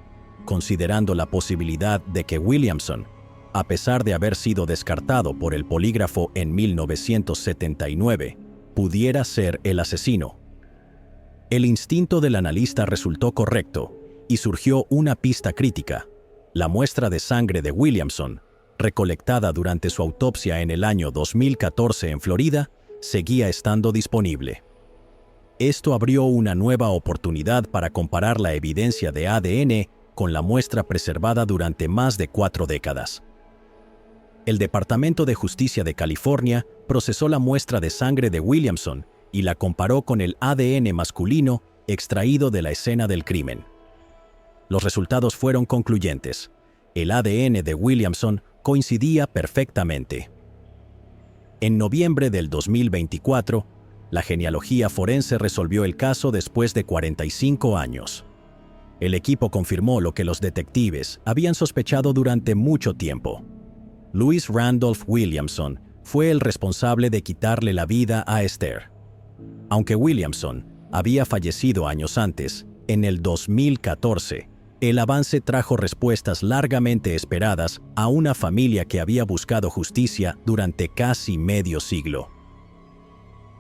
considerando la posibilidad de que Williamson, a pesar de haber sido descartado por el polígrafo en 1979, pudiera ser el asesino. El instinto del analista resultó correcto y surgió una pista crítica: la muestra de sangre de Williamson, recolectada durante su autopsia en el año 2014 en Florida, seguía estando disponible. Esto abrió una nueva oportunidad para comparar la evidencia de ADN con la muestra preservada durante más de 4 décadas. El Departamento de Justicia de California procesó la muestra de sangre de Williamson y la comparó con el ADN masculino extraído de la escena del crimen. Los resultados fueron concluyentes. El ADN de Williamson coincidía perfectamente. En noviembre del 2024, la genealogía forense resolvió el caso después de 45 años. El equipo confirmó lo que los detectives habían sospechado durante mucho tiempo. Louis Randolph Williamson fue el responsable de quitarle la vida a Esther. Aunque Williamson había fallecido años antes, en el 2014, el avance trajo respuestas largamente esperadas a una familia que había buscado justicia durante casi medio siglo.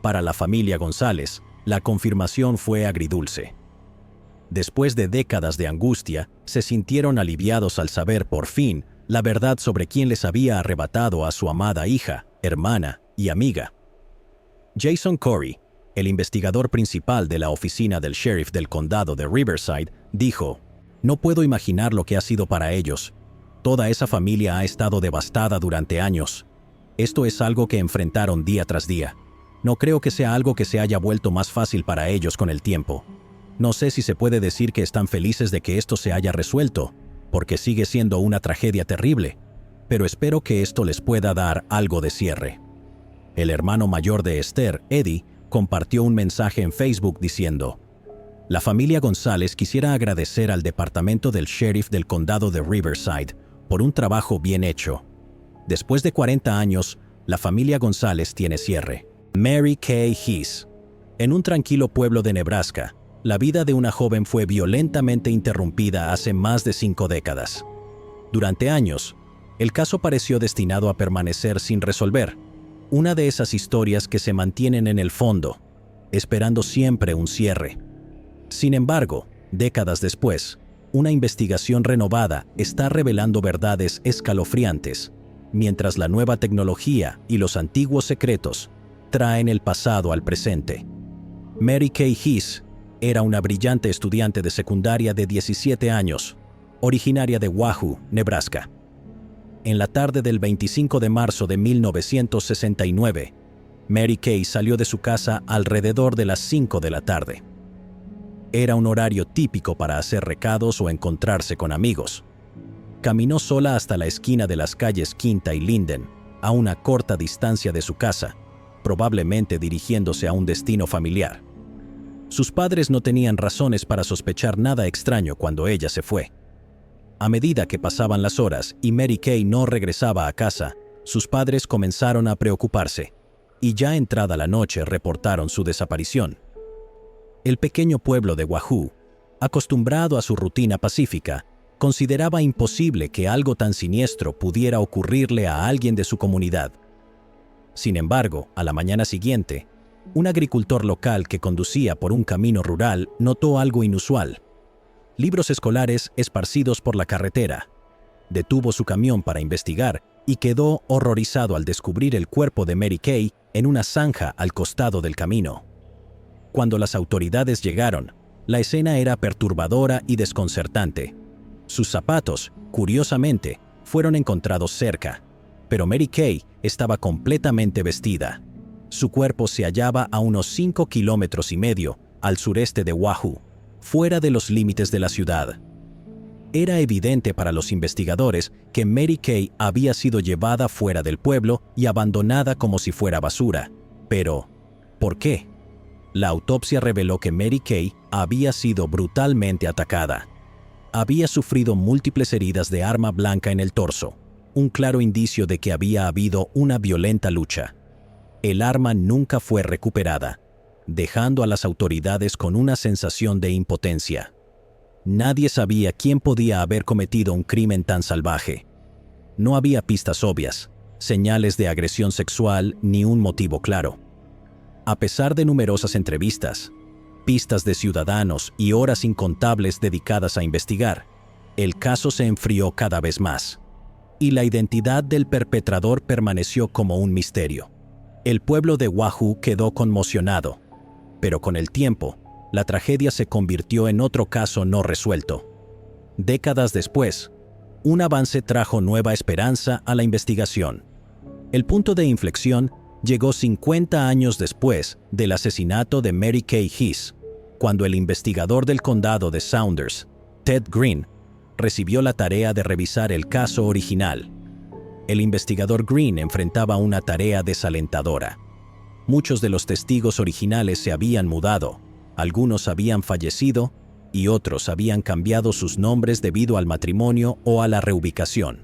Para la familia González, la confirmación fue agridulce. Después de décadas de angustia, se sintieron aliviados al saber por fin la verdad sobre quién les había arrebatado a su amada hija, hermana y amiga. Jason Corey, el investigador principal de la oficina del sheriff del condado de Riverside, dijo: «No puedo imaginar lo que ha sido para ellos. Toda esa familia ha estado devastada durante años. Esto es algo que enfrentaron día tras día. No creo que sea algo que se haya vuelto más fácil para ellos con el tiempo. No sé si se puede decir que están felices de que esto se haya resuelto, porque sigue siendo una tragedia terrible, pero espero que esto les pueda dar algo de cierre». El hermano mayor de Esther, Eddie, compartió un mensaje en Facebook diciendo: «La familia González quisiera agradecer al departamento del sheriff del condado de Riverside por un trabajo bien hecho. Después de 40 años, la familia González tiene cierre». Mary Kay Hees. En un tranquilo pueblo de Nebraska, la vida de una joven fue violentamente interrumpida hace más de 5 décadas. Durante años, el caso pareció destinado a permanecer sin resolver. Una de esas historias que se mantienen en el fondo, esperando siempre un cierre. Sin embargo, décadas después, una investigación renovada está revelando verdades escalofriantes, mientras la nueva tecnología y los antiguos secretos traen el pasado al presente. Mary Kay Hees era una brillante estudiante de secundaria de 17 años, originaria de Wahoo, Nebraska. En la tarde del 25 de marzo de 1969, Mary Kay salió de su casa alrededor de las 5 de la tarde. Era un horario típico para hacer recados o encontrarse con amigos. Caminó sola hasta la esquina de las calles Quinta y Linden, a una corta distancia de su casa, probablemente dirigiéndose a un destino familiar. Sus padres no tenían razones para sospechar nada extraño cuando ella se fue. A medida que pasaban las horas y Mary Kay no regresaba a casa, sus padres comenzaron a preocuparse, y ya entrada la noche reportaron su desaparición. El pequeño pueblo de Wahoo, acostumbrado a su rutina pacífica, consideraba imposible que algo tan siniestro pudiera ocurrirle a alguien de su comunidad. Sin embargo, a la mañana siguiente, un agricultor local que conducía por un camino rural notó algo inusual. Libros escolares esparcidos por la carretera. Detuvo su camión para investigar y quedó horrorizado al descubrir el cuerpo de Mary Kay en una zanja al costado del camino. Cuando las autoridades llegaron, la escena era perturbadora y desconcertante. Sus zapatos, curiosamente, fueron encontrados cerca, pero Mary Kay estaba completamente vestida. Su cuerpo se hallaba a unos 5,5 kilómetros al sureste de Wahoo, fuera de los límites de la ciudad. Era evidente para los investigadores que Mary Kay había sido llevada fuera del pueblo y abandonada como si fuera basura. Pero, ¿por qué? La autopsia reveló que Mary Kay había sido brutalmente atacada. Había sufrido múltiples heridas de arma blanca en el torso, un claro indicio de que había habido una violenta lucha. El arma nunca fue recuperada, dejando a las autoridades con una sensación de impotencia. Nadie sabía quién podía haber cometido un crimen tan salvaje. No había pistas obvias, señales de agresión sexual ni un motivo claro. A pesar de numerosas entrevistas, pistas de ciudadanos y horas incontables dedicadas a investigar, el caso se enfrió cada vez más, y la identidad del perpetrador permaneció como un misterio. El pueblo de Oahu quedó conmocionado, pero con el tiempo, la tragedia se convirtió en otro caso no resuelto. Décadas después, un avance trajo nueva esperanza a la investigación. El punto de inflexión llegó 50 años después del asesinato de Mary Kay Hess, cuando el investigador del condado de Saunders, Ted Green, recibió la tarea de revisar el caso original. El investigador Green enfrentaba una tarea desalentadora. Muchos de los testigos originales se habían mudado, algunos habían fallecido y otros habían cambiado sus nombres debido al matrimonio o a la reubicación.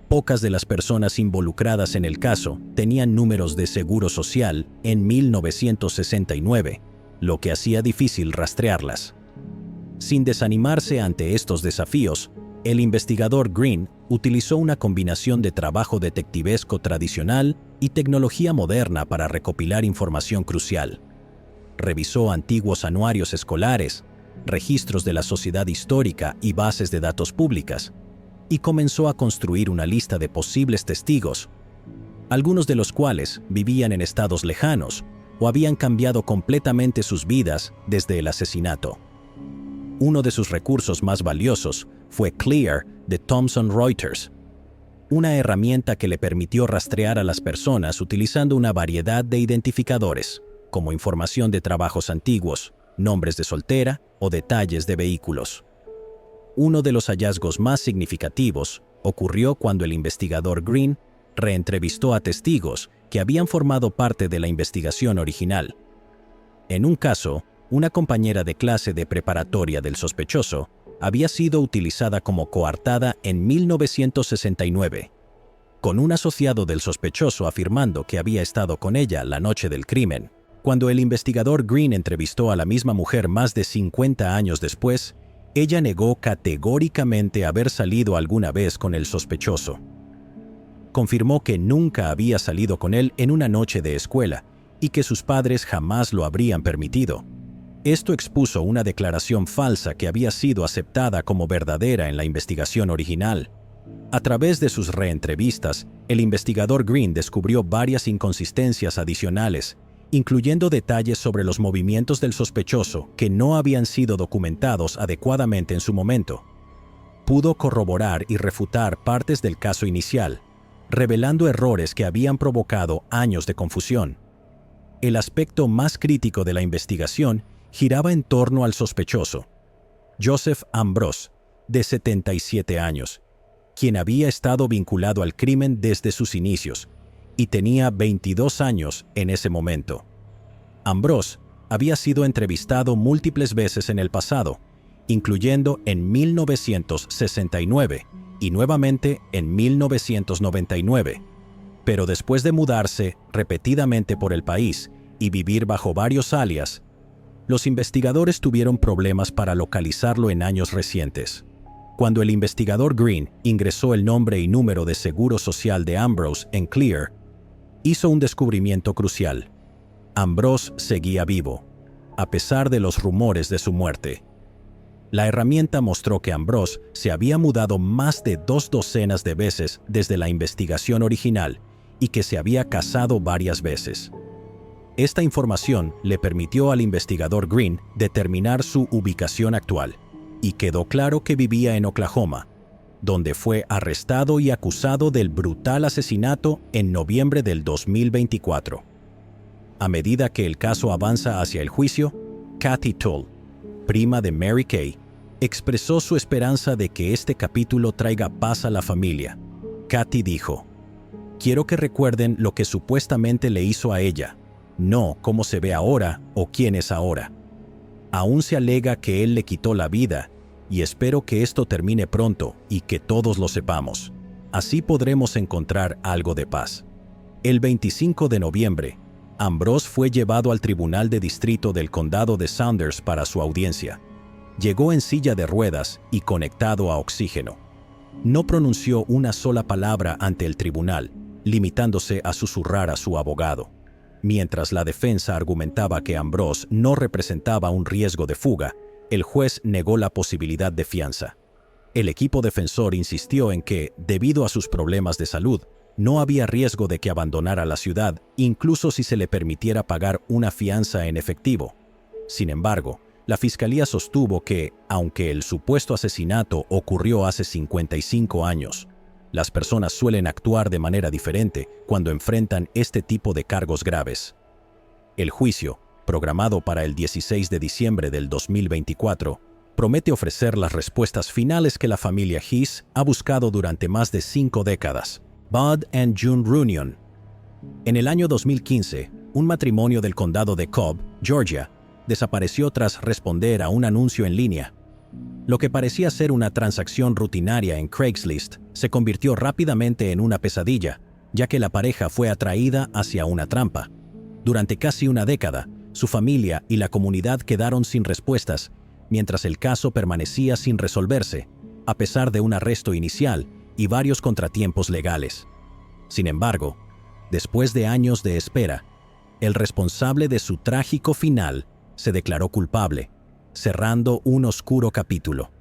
Pocas de las personas involucradas en el caso tenían números de seguro social en 1969, lo que hacía difícil rastrearlas. Sin desanimarse ante estos desafíos, el investigador Green utilizó una combinación de trabajo detectivesco tradicional y tecnología moderna para recopilar información crucial. Revisó antiguos anuarios escolares, registros de la sociedad histórica y bases de datos públicas, y comenzó a construir una lista de posibles testigos, algunos de los cuales vivían en estados lejanos o habían cambiado completamente sus vidas desde el asesinato. Uno de sus recursos más valiosos fue Clear de Thomson Reuters, una herramienta que le permitió rastrear a las personas utilizando una variedad de identificadores, como información de trabajos antiguos, nombres de soltera o detalles de vehículos. Uno de los hallazgos más significativos ocurrió cuando el investigador Green reentrevistó a testigos que habían formado parte de la investigación original. En un caso, una compañera de clase de preparatoria del sospechoso había sido utilizada como coartada en 1969, con un asociado del sospechoso afirmando que había estado con ella la noche del crimen. Cuando el investigador Green entrevistó a la misma mujer más de 50 años después, ella negó categóricamente haber salido alguna vez con el sospechoso. Confirmó que nunca había salido con él en una noche de escuela y que sus padres jamás lo habrían permitido. Esto expuso una declaración falsa que había sido aceptada como verdadera en la investigación original. A través de sus reentrevistas, el investigador Green descubrió varias inconsistencias adicionales, incluyendo detalles sobre los movimientos del sospechoso que no habían sido documentados adecuadamente en su momento. Pudo corroborar y refutar partes del caso inicial, revelando errores que habían provocado años de confusión. El aspecto más crítico de la investigación giraba en torno al sospechoso, Joseph Ambrose, de 77 años, quien había estado vinculado al crimen desde sus inicios, y tenía 22 años en ese momento. Ambrose había sido entrevistado múltiples veces en el pasado, incluyendo en 1969 y nuevamente en 1999, pero después de mudarse repetidamente por el país y vivir bajo varios alias, los investigadores tuvieron problemas para localizarlo en años recientes. Cuando el investigador Green ingresó el nombre y número de seguro social de Ambrose en Clear, hizo un descubrimiento crucial. Ambrose seguía vivo, a pesar de los rumores de su muerte. La herramienta mostró que Ambrose se había mudado más de 2 docenas de veces desde la investigación original y que se había casado varias veces. Esta información le permitió al investigador Green determinar su ubicación actual, y quedó claro que vivía en Oklahoma, donde fue arrestado y acusado del brutal asesinato en noviembre del 2024. A medida que el caso avanza hacia el juicio, Kathy Tull, prima de Mary Kay, expresó su esperanza de que este capítulo traiga paz a la familia. Kathy dijo: "Quiero que recuerden lo que supuestamente le hizo a ella, no cómo se ve ahora o quién es ahora. Aún se alega que él le quitó la vida, y espero que esto termine pronto y que todos lo sepamos. Así podremos encontrar algo de paz". El 25 de noviembre, Ambrose fue llevado al Tribunal de Distrito del Condado de Saunders para su audiencia. Llegó en silla de ruedas y conectado a oxígeno. No pronunció una sola palabra ante el tribunal, limitándose a susurrar a su abogado. Mientras la defensa argumentaba que Ambrose no representaba un riesgo de fuga, el juez negó la posibilidad de fianza. El equipo defensor insistió en que, debido a sus problemas de salud, no había riesgo de que abandonara la ciudad, incluso si se le permitiera pagar una fianza en efectivo. Sin embargo, la fiscalía sostuvo que, aunque el supuesto asesinato ocurrió hace 55 años, las personas suelen actuar de manera diferente cuando enfrentan este tipo de cargos graves. El juicio, programado para el 16 de diciembre del 2024, promete ofrecer las respuestas finales que la familia Heath ha buscado durante más de 5 décadas. Bud and June Runyon. En el año 2015, un matrimonio del condado de Cobb, Georgia, desapareció tras responder a un anuncio en línea. Lo que parecía ser una transacción rutinaria en Craigslist se convirtió rápidamente en una pesadilla, ya que la pareja fue atraída hacia una trampa. Durante casi una década, su familia y la comunidad quedaron sin respuestas, mientras el caso permanecía sin resolverse, a pesar de un arresto inicial y varios contratiempos legales. Sin embargo, después de años de espera, el responsable de su trágico final se declaró culpable, cerrando un oscuro capítulo.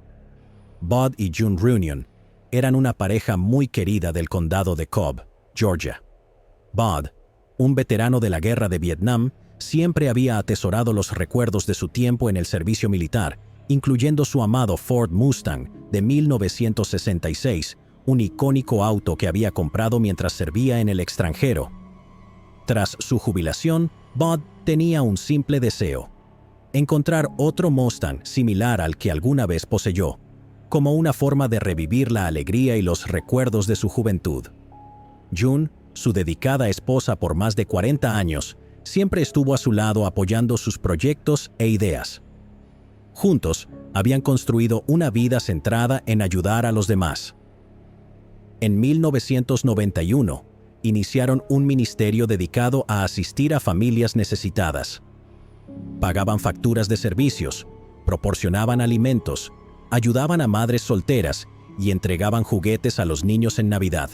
Bud y June Runyon eran una pareja muy querida del condado de Cobb, Georgia. Bud, un veterano de la guerra de Vietnam, siempre había atesorado los recuerdos de su tiempo en el servicio militar, incluyendo su amado Ford Mustang de 1966, un icónico auto que había comprado mientras servía en el extranjero. Tras su jubilación, Bud tenía un simple deseo: encontrar otro Mustang similar al que alguna vez poseyó, como una forma de revivir la alegría y los recuerdos de su juventud. June, su dedicada esposa por más de 40 años, siempre estuvo a su lado apoyando sus proyectos e ideas. Juntos, habían construido una vida centrada en ayudar a los demás. En 1991, iniciaron un ministerio dedicado a asistir a familias necesitadas. Pagaban facturas de servicios, proporcionaban alimentos, ayudaban a madres solteras y entregaban juguetes a los niños en Navidad.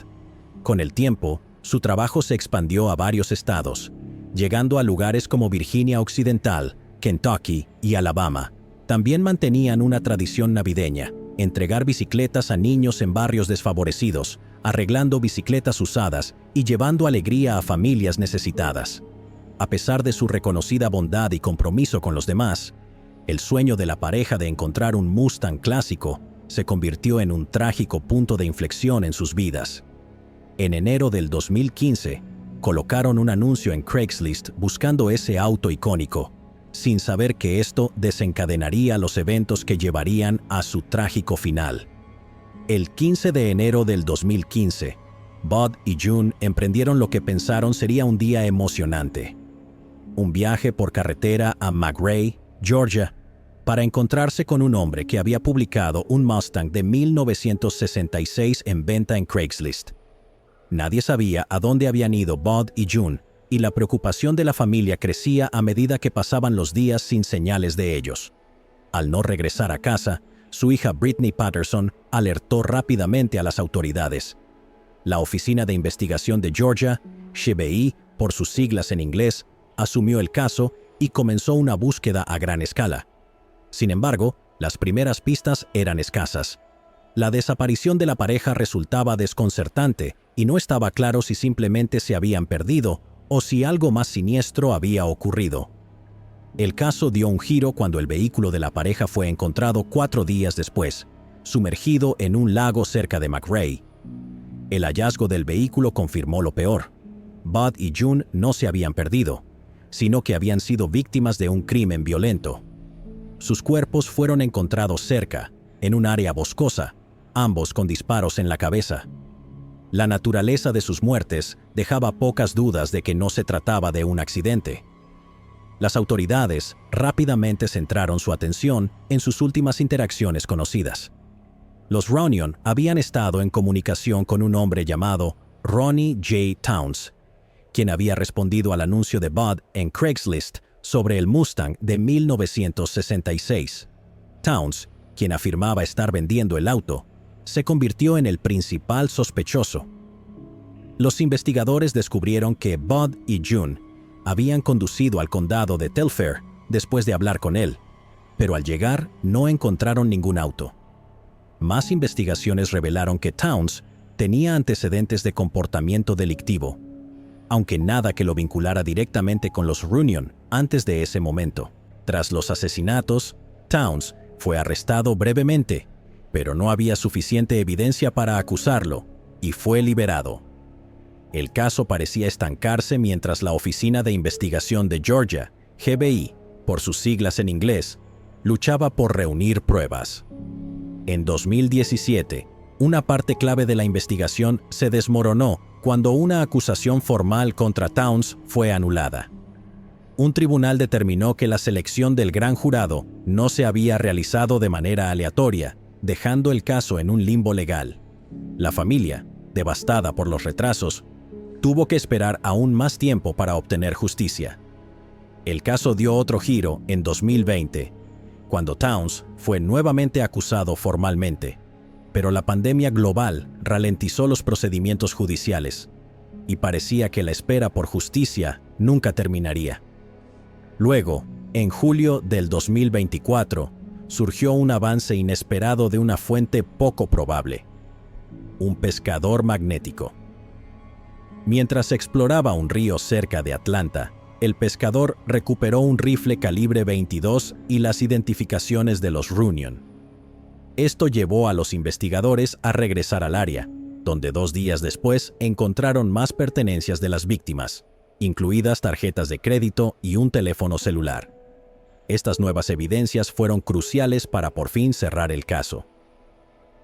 Con el tiempo, su trabajo se expandió a varios estados, llegando a lugares como Virginia Occidental, Kentucky y Alabama. También mantenían una tradición navideña: entregar bicicletas a niños en barrios desfavorecidos, arreglando bicicletas usadas y llevando alegría a familias necesitadas. A pesar de su reconocida bondad y compromiso con los demás, el sueño de la pareja de encontrar un Mustang clásico se convirtió en un trágico punto de inflexión en sus vidas. En enero del 2015, colocaron un anuncio en Craigslist buscando ese auto icónico, sin saber que esto desencadenaría los eventos que llevarían a su trágico final. El 15 de enero del 2015, Bud y June emprendieron lo que pensaron sería un día emocionante: un viaje por carretera a McRae, Georgia, para encontrarse con un hombre que había publicado un Mustang de 1966 en venta en Craigslist. Nadie sabía a dónde habían ido Bud y June, y la preocupación de la familia crecía a medida que pasaban los días sin señales de ellos. Al no regresar a casa, su hija Brittany Patterson alertó rápidamente a las autoridades. La Oficina de Investigación de Georgia, FBI por sus siglas en inglés, asumió el caso y comenzó una búsqueda a gran escala. Sin embargo, las primeras pistas eran escasas. La desaparición de la pareja resultaba desconcertante y no estaba claro si simplemente se habían perdido o si algo más siniestro había ocurrido. El caso dio un giro cuando el vehículo de la pareja fue encontrado 4 días después, sumergido en un lago cerca de McRae. El hallazgo del vehículo confirmó lo peor. Bud y June no se habían perdido, sino que habían sido víctimas de un crimen violento. Sus cuerpos fueron encontrados cerca, en un área boscosa, ambos con disparos en la cabeza. La naturaleza de sus muertes dejaba pocas dudas de que no se trataba de un accidente. Las autoridades rápidamente centraron su atención en sus últimas interacciones conocidas. Los Runyon habían estado en comunicación con un hombre llamado Ronnie J. Towns, quien había respondido al anuncio de Bud en Craigslist sobre el Mustang de 1966. Towns, quien afirmaba estar vendiendo el auto, se convirtió en el principal sospechoso. Los investigadores descubrieron que Bud y June habían conducido al condado de Telfair después de hablar con él, pero al llegar no encontraron ningún auto. Más investigaciones revelaron que Towns tenía antecedentes de comportamiento delictivo, aunque nada que lo vinculara directamente con los Runyon antes de ese momento. Tras los asesinatos, Towns fue arrestado brevemente, pero no había suficiente evidencia para acusarlo y fue liberado. El caso parecía estancarse mientras la Oficina de Investigación de Georgia, FBI, por sus siglas en inglés, luchaba por reunir pruebas. En 2017, una parte clave de la investigación se desmoronó cuando una acusación formal contra Towns fue anulada. Un tribunal determinó que la selección del gran jurado no se había realizado de manera aleatoria, dejando el caso en un limbo legal. La familia, devastada por los retrasos, tuvo que esperar aún más tiempo para obtener justicia. El caso dio otro giro en 2020, cuando Towns fue nuevamente acusado formalmente, pero la pandemia global ralentizó los procedimientos judiciales y parecía que la espera por justicia nunca terminaría. Luego, en julio del 2024, surgió un avance inesperado de una fuente poco probable: un pescador magnético. Mientras exploraba un río cerca de Atlanta, el pescador recuperó un rifle calibre 22 y las identificaciones de los Runyon. Esto llevó a los investigadores a regresar al área, donde 2 días después encontraron más pertenencias de las víctimas, incluidas tarjetas de crédito y un teléfono celular. Estas nuevas evidencias fueron cruciales para por fin cerrar el caso.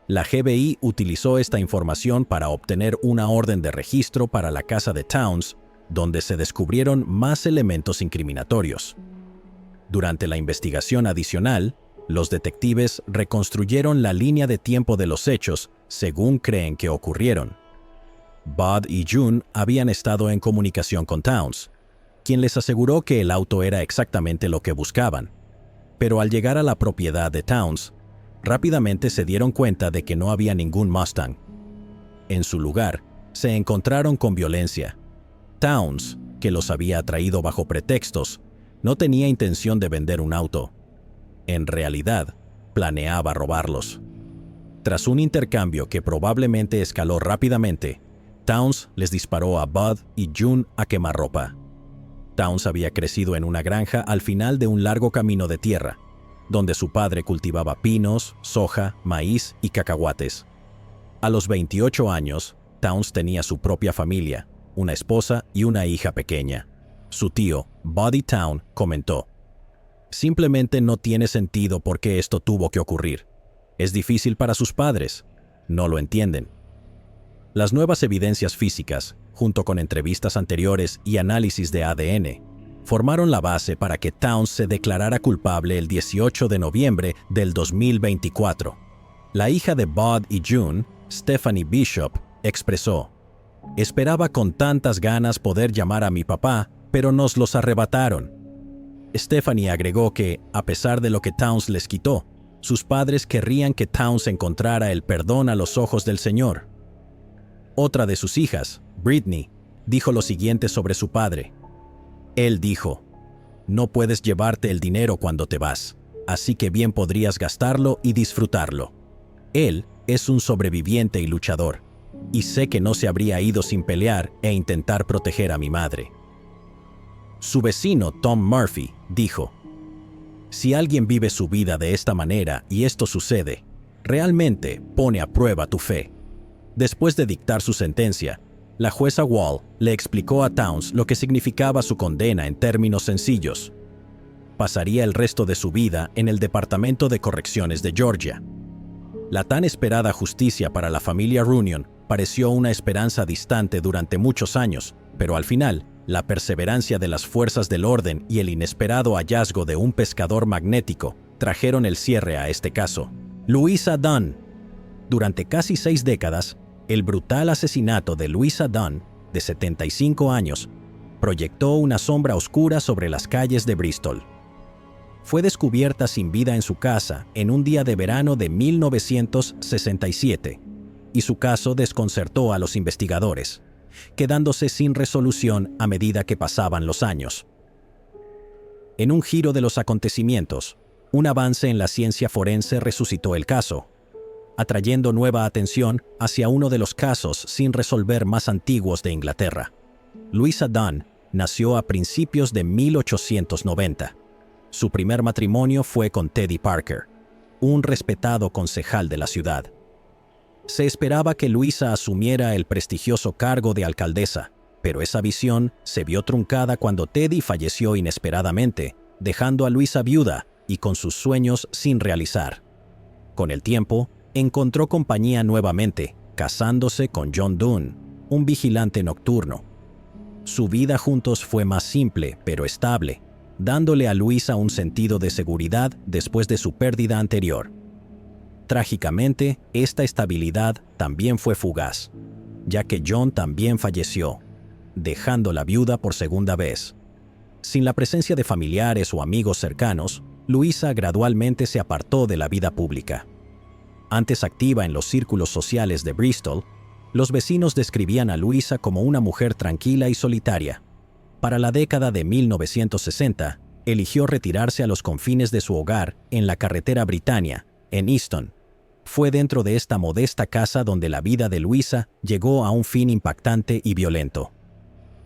La FBI utilizó esta información para obtener una orden de registro para la casa de Towns, donde se descubrieron más elementos incriminatorios. Durante la investigación adicional, los detectives reconstruyeron la línea de tiempo de los hechos según creen que ocurrieron. Bud y June habían estado en comunicación con Towns, quien les aseguró que el auto era exactamente lo que buscaban. Pero al llegar a la propiedad de Towns, rápidamente se dieron cuenta de que no había ningún Mustang. En su lugar, se encontraron con violencia. Towns, que los había atraído bajo pretextos, no tenía intención de vender un auto. En realidad, planeaba robarlos. Tras un intercambio que probablemente escaló rápidamente, Towns les disparó a Bud y June a quemarropa. Towns había crecido en una granja al final de un largo camino de tierra, donde su padre cultivaba pinos, soja, maíz y cacahuates. A los 28 años, Towns tenía su propia familia, una esposa y una hija pequeña. Su tío, Buddy Town, comentó: «Simplemente no tiene sentido por qué esto tuvo que ocurrir. Es difícil para sus padres. No lo entienden». Las nuevas evidencias físicas, junto con entrevistas anteriores y análisis de ADN, formaron la base para que Towns se declarara culpable el 18 de noviembre del 2024. La hija de Bud y June, Stephanie Bishop, expresó: «Esperaba con tantas ganas poder llamar a mi papá, pero nos los arrebataron». Stephanie agregó que, a pesar de lo que Towns les quitó, sus padres querrían que Towns encontrara el perdón a los ojos del Señor. Otra de sus hijas, Brittany, dijo lo siguiente sobre su padre: «Él dijo, no puedes llevarte el dinero cuando te vas, así que bien podrías gastarlo y disfrutarlo. Él es un sobreviviente y luchador, y sé que no se habría ido sin pelear e intentar proteger a mi madre». Su vecino, Tom Murphy, dijo: «Si alguien vive su vida de esta manera y esto sucede, realmente pone a prueba tu fe». Después de dictar su sentencia, la jueza Wall le explicó a Towns lo que significaba su condena en términos sencillos. Pasaría el resto de su vida en el Departamento de Correcciones de Georgia. La tan esperada justicia para la familia Runyon pareció una esperanza distante durante muchos años, pero al final, la perseverancia de las fuerzas del orden y el inesperado hallazgo de un pescador magnético trajeron el cierre a este caso. Louisa Dunn. Durante casi 6 décadas, el brutal asesinato de Louisa Dunn, de 75 años, proyectó una sombra oscura sobre las calles de Bristol. fue descubierta sin vida en su casa en un día de verano de 1967, y su caso desconcertó a los investigadores, quedándose sin resolución a medida que pasaban los años. En un giro de los acontecimientos, un avance en la ciencia forense resucitó el caso, atrayendo nueva atención hacia uno de los casos sin resolver más antiguos de Inglaterra. Louisa Dunn nació a principios de 1890. Su primer matrimonio fue con Teddy Parker, un respetado concejal de la ciudad. Se esperaba que Louisa asumiera el prestigioso cargo de alcaldesa, pero esa visión se vio truncada cuando Teddy falleció inesperadamente, dejando a Louisa viuda y con sus sueños sin realizar. Con el tiempo, encontró compañía nuevamente, casándose con John Dunn, un vigilante nocturno. Su vida juntos fue más simple, pero estable, dándole a Louisa un sentido de seguridad después de su pérdida anterior. Trágicamente, esta estabilidad también fue fugaz, ya que John también falleció, dejándola viuda por segunda vez. Sin la presencia de familiares o amigos cercanos, Louisa gradualmente se apartó de la vida pública. Antes activa en los círculos sociales de Bristol, los vecinos describían a Louisa como una mujer tranquila y solitaria. Para la década de 1960, eligió retirarse a los confines de su hogar en la carretera Britannia, en Easton. Fue dentro de esta modesta casa donde la vida de Louisa llegó a un fin impactante y violento.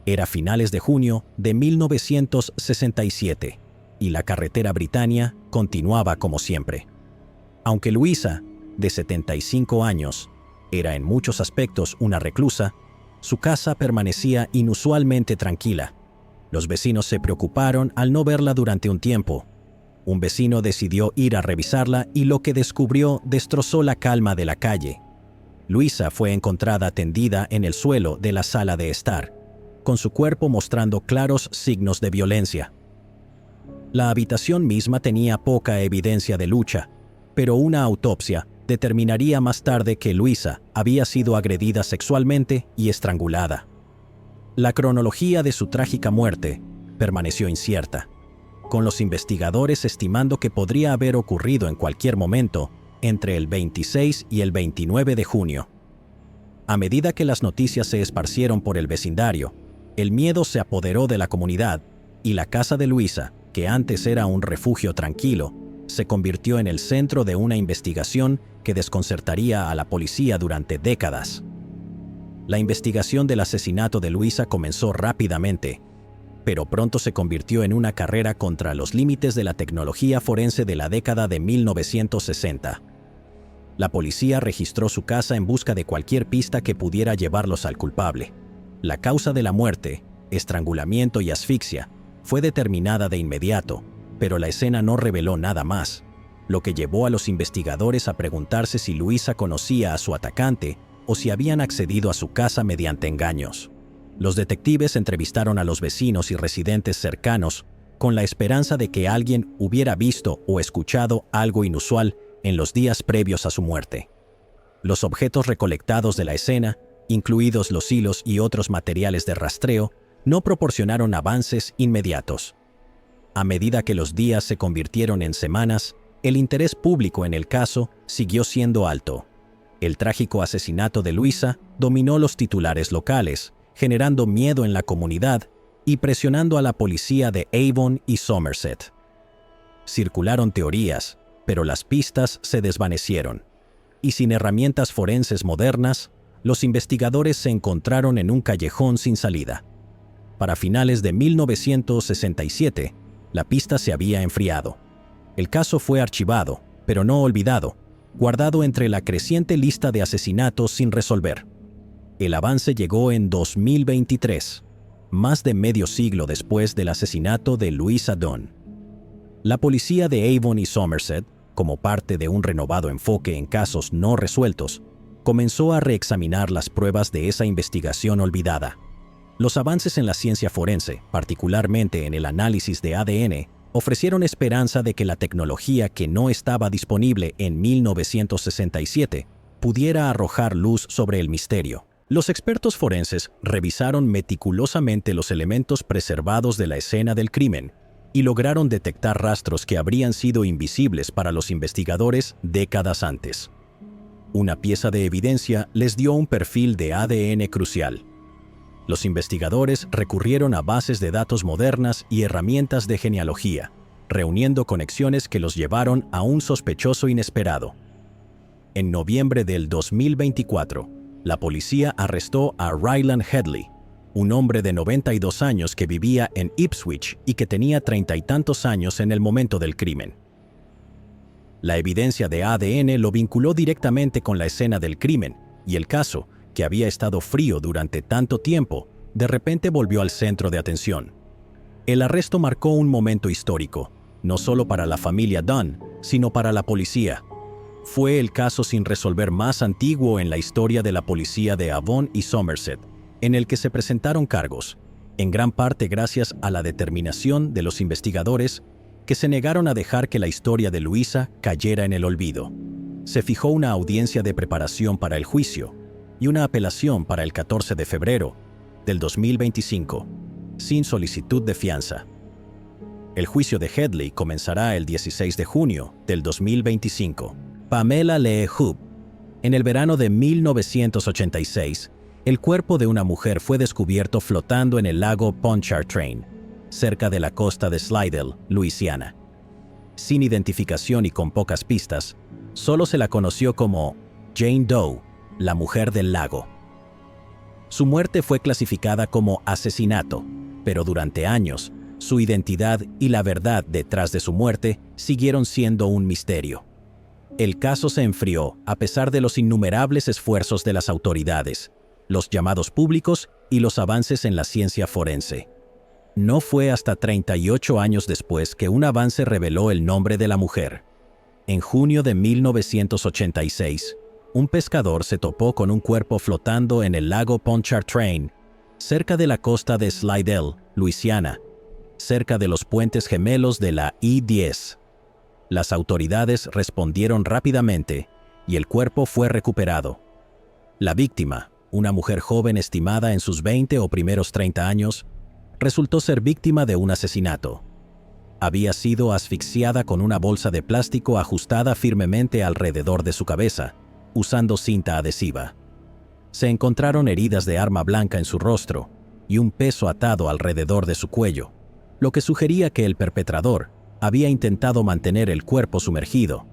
Era finales de junio de 1967, y la carretera Britannia continuaba como siempre. Aunque Louisa, de 75 años, era en muchos aspectos una reclusa, su casa permanecía inusualmente tranquila. Los vecinos se preocuparon al no verla durante un tiempo. Un vecino decidió ir a revisarla y lo que descubrió destrozó la calma de la calle. Louisa fue encontrada tendida en el suelo de la sala de estar, con su cuerpo mostrando claros signos de violencia. La habitación misma tenía poca evidencia de lucha, pero una autopsia determinaría más tarde que Louisa había sido agredida sexualmente y estrangulada. La cronología de su trágica muerte permaneció incierta, con los investigadores estimando que podría haber ocurrido en cualquier momento entre el 26 y el 29 de junio. A medida que las noticias se esparcieron por el vecindario, el miedo se apoderó de la comunidad y la casa de Louisa, que antes era un refugio tranquilo, se convirtió en el centro de una investigación que desconcertaría a la policía durante décadas. La investigación del asesinato de Louisa comenzó rápidamente, pero pronto se convirtió en una carrera contra los límites de la tecnología forense de la década de 1960. La policía registró su casa en busca de cualquier pista que pudiera llevarlos al culpable. La causa de la muerte, estrangulamiento y asfixia, fue determinada de inmediato, pero la escena no reveló nada más, lo que llevó a los investigadores a preguntarse si Louisa conocía a su atacante o si habían accedido a su casa mediante engaños. Los detectives entrevistaron a los vecinos y residentes cercanos con la esperanza de que alguien hubiera visto o escuchado algo inusual en los días previos a su muerte. Los objetos recolectados de la escena, incluidos los hilos y otros materiales de rastreo, no proporcionaron avances inmediatos. A medida que los días se convirtieron en semanas, el interés público en el caso siguió siendo alto. El trágico asesinato de Louisa dominó los titulares locales, generando miedo en la comunidad y presionando a la policía de Avon y Somerset. Circularon teorías, pero las pistas se desvanecieron, y sin herramientas forenses modernas, los investigadores se encontraron en un callejón sin salida. Para finales de 1967, la pista se había enfriado. El caso fue archivado, pero no olvidado, guardado entre la creciente lista de asesinatos sin resolver. El avance llegó en 2023, más de medio siglo después del asesinato de Louisa Dunn. La policía de Avon y Somerset, como parte de un renovado enfoque en casos no resueltos, comenzó a reexaminar las pruebas de esa investigación olvidada. Los avances en la ciencia forense, particularmente en el análisis de ADN, ofrecieron esperanza de que la tecnología que no estaba disponible en 1967 pudiera arrojar luz sobre el misterio. Los expertos forenses revisaron meticulosamente los elementos preservados de la escena del crimen y lograron detectar rastros que habrían sido invisibles para los investigadores décadas antes. Una pieza de evidencia les dio un perfil de ADN crucial. Los investigadores recurrieron a bases de datos modernas y herramientas de genealogía, reuniendo conexiones que los llevaron a un sospechoso inesperado. En noviembre del 2024, la policía arrestó a Ryland Headley, un hombre de 92 años que vivía en Ipswich y que tenía 30 y tantos años en el momento del crimen. La evidencia de ADN lo vinculó directamente con la escena del crimen, y el caso, que había estado frío durante tanto tiempo, de repente volvió al centro de atención. El arresto marcó un momento histórico, no solo para la familia Dunn, sino para la policía. Fue el caso sin resolver más antiguo en la historia de la policía de Avon y Somerset, en el que se presentaron cargos, en gran parte gracias a la determinación de los investigadores que se negaron a dejar que la historia de Luisa cayera en el olvido. Se fijó una audiencia de preparación para el juicio y una apelación para el 14 de febrero del 2025, sin solicitud de fianza. El juicio de Headley comenzará el 16 de junio del 2025. Pamela Lee Hoop. En el verano de 1986, el cuerpo de una mujer fue descubierto flotando en el lago Pontchartrain, cerca de la costa de Slidell, Luisiana. Sin identificación y con pocas pistas, solo se la conoció como Jane Doe, la mujer del lago. Su muerte fue clasificada como asesinato, pero durante años, su identidad y la verdad detrás de su muerte siguieron siendo un misterio. El caso se enfrió a pesar de los innumerables esfuerzos de las autoridades, los llamados públicos y los avances en la ciencia forense. No fue hasta 38 años después que un avance reveló el nombre de la mujer. En junio de 1986, un pescador se topó con un cuerpo flotando en el lago Pontchartrain, cerca de la costa de Slidell, Luisiana, cerca de los puentes gemelos de la I-10. Las autoridades respondieron rápidamente y el cuerpo fue recuperado. La víctima, una mujer joven estimada en sus 20 o primeros 30 años, resultó ser víctima de un asesinato. Había sido asfixiada con una bolsa de plástico ajustada firmemente alrededor de su cabeza, usando cinta adhesiva. Se encontraron heridas de arma blanca en su rostro y un peso atado alrededor de su cuello, lo que sugería que el perpetrador había intentado mantener el cuerpo sumergido.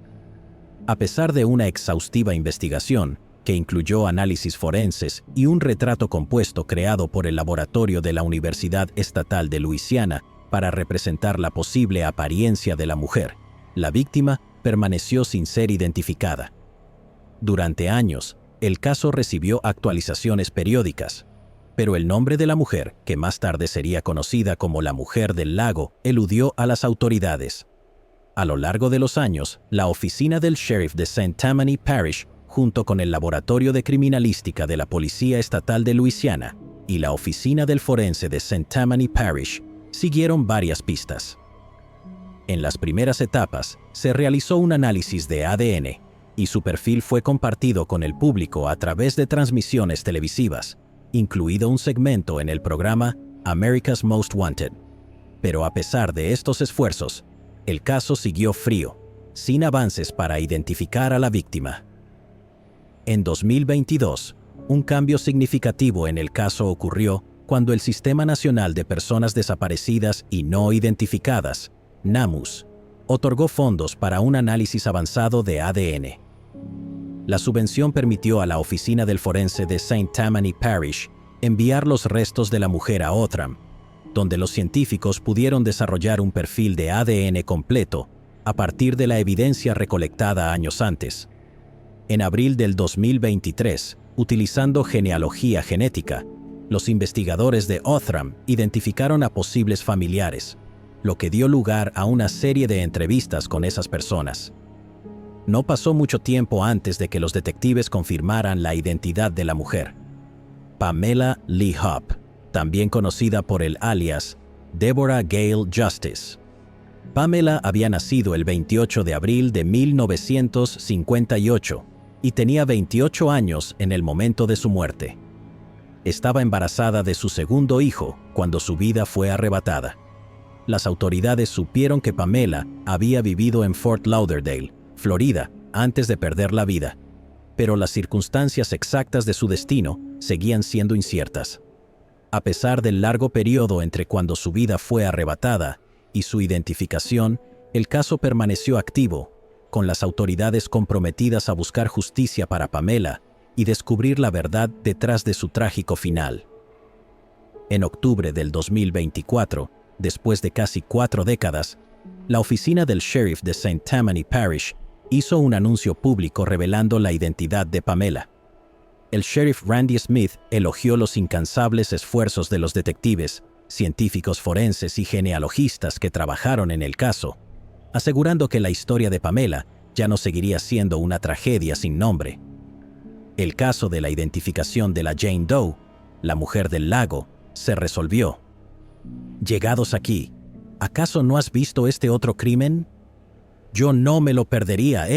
A pesar de una exhaustiva investigación, que incluyó análisis forenses y un retrato compuesto creado por el laboratorio de la Universidad Estatal de Luisiana para representar la posible apariencia de la mujer, la víctima permaneció sin ser identificada. Durante años, el caso recibió actualizaciones periódicas, pero el nombre de la mujer, que más tarde sería conocida como la Mujer del Lago, eludió a las autoridades. A lo largo de los años, la oficina del sheriff de St. Tammany Parish, junto con el Laboratorio de Criminalística de la Policía Estatal de Luisiana y la oficina del forense de St. Tammany Parish, siguieron varias pistas. En las primeras etapas, se realizó un análisis de ADN y su perfil fue compartido con el público a través de transmisiones televisivas, incluido un segmento en el programa America's Most Wanted. Pero a pesar de estos esfuerzos, el caso siguió frío, sin avances para identificar a la víctima. En 2022, un cambio significativo en el caso ocurrió cuando el Sistema Nacional de Personas Desaparecidas y No Identificadas, NAMUS, otorgó fondos para un análisis avanzado de ADN. La subvención permitió a la oficina del forense de St. Tammany Parish enviar los restos de la mujer a Outram, donde los científicos pudieron desarrollar un perfil de ADN completo a partir de la evidencia recolectada años antes. En abril del 2023, utilizando genealogía genética, los investigadores de Outram identificaron a posibles familiares, lo que dio lugar a una serie de entrevistas con esas personas. No pasó mucho tiempo antes de que los detectives confirmaran la identidad de la mujer. Pamela Lee Hoop, también conocida por el alias Deborah Gale Justice. Pamela había nacido el 28 de abril de 1958 y tenía 28 años en el momento de su muerte. Estaba embarazada de su segundo hijo cuando su vida fue arrebatada. las autoridades supieron que Pamela había vivido en Fort Lauderdale, Florida, antes de perder la vida, pero las circunstancias exactas de su destino seguían siendo inciertas. A pesar del largo periodo entre cuando su vida fue arrebatada y su identificación, el caso permaneció activo, con las autoridades comprometidas a buscar justicia para Pamela y descubrir la verdad detrás de su trágico final. En octubre del 2024, después de casi 4 décadas, la oficina del sheriff de St. Tammany Parish hizo un anuncio público revelando la identidad de Pamela. El sheriff Randy Smith elogió los incansables esfuerzos de los detectives, científicos forenses y genealogistas que trabajaron en el caso, asegurando que la historia de Pamela ya no seguiría siendo una tragedia sin nombre. El caso de la identificación de la Jane Doe, la mujer del lago, se resolvió. Llegados aquí, ¿acaso no has visto este otro crimen? Yo no me lo perdería,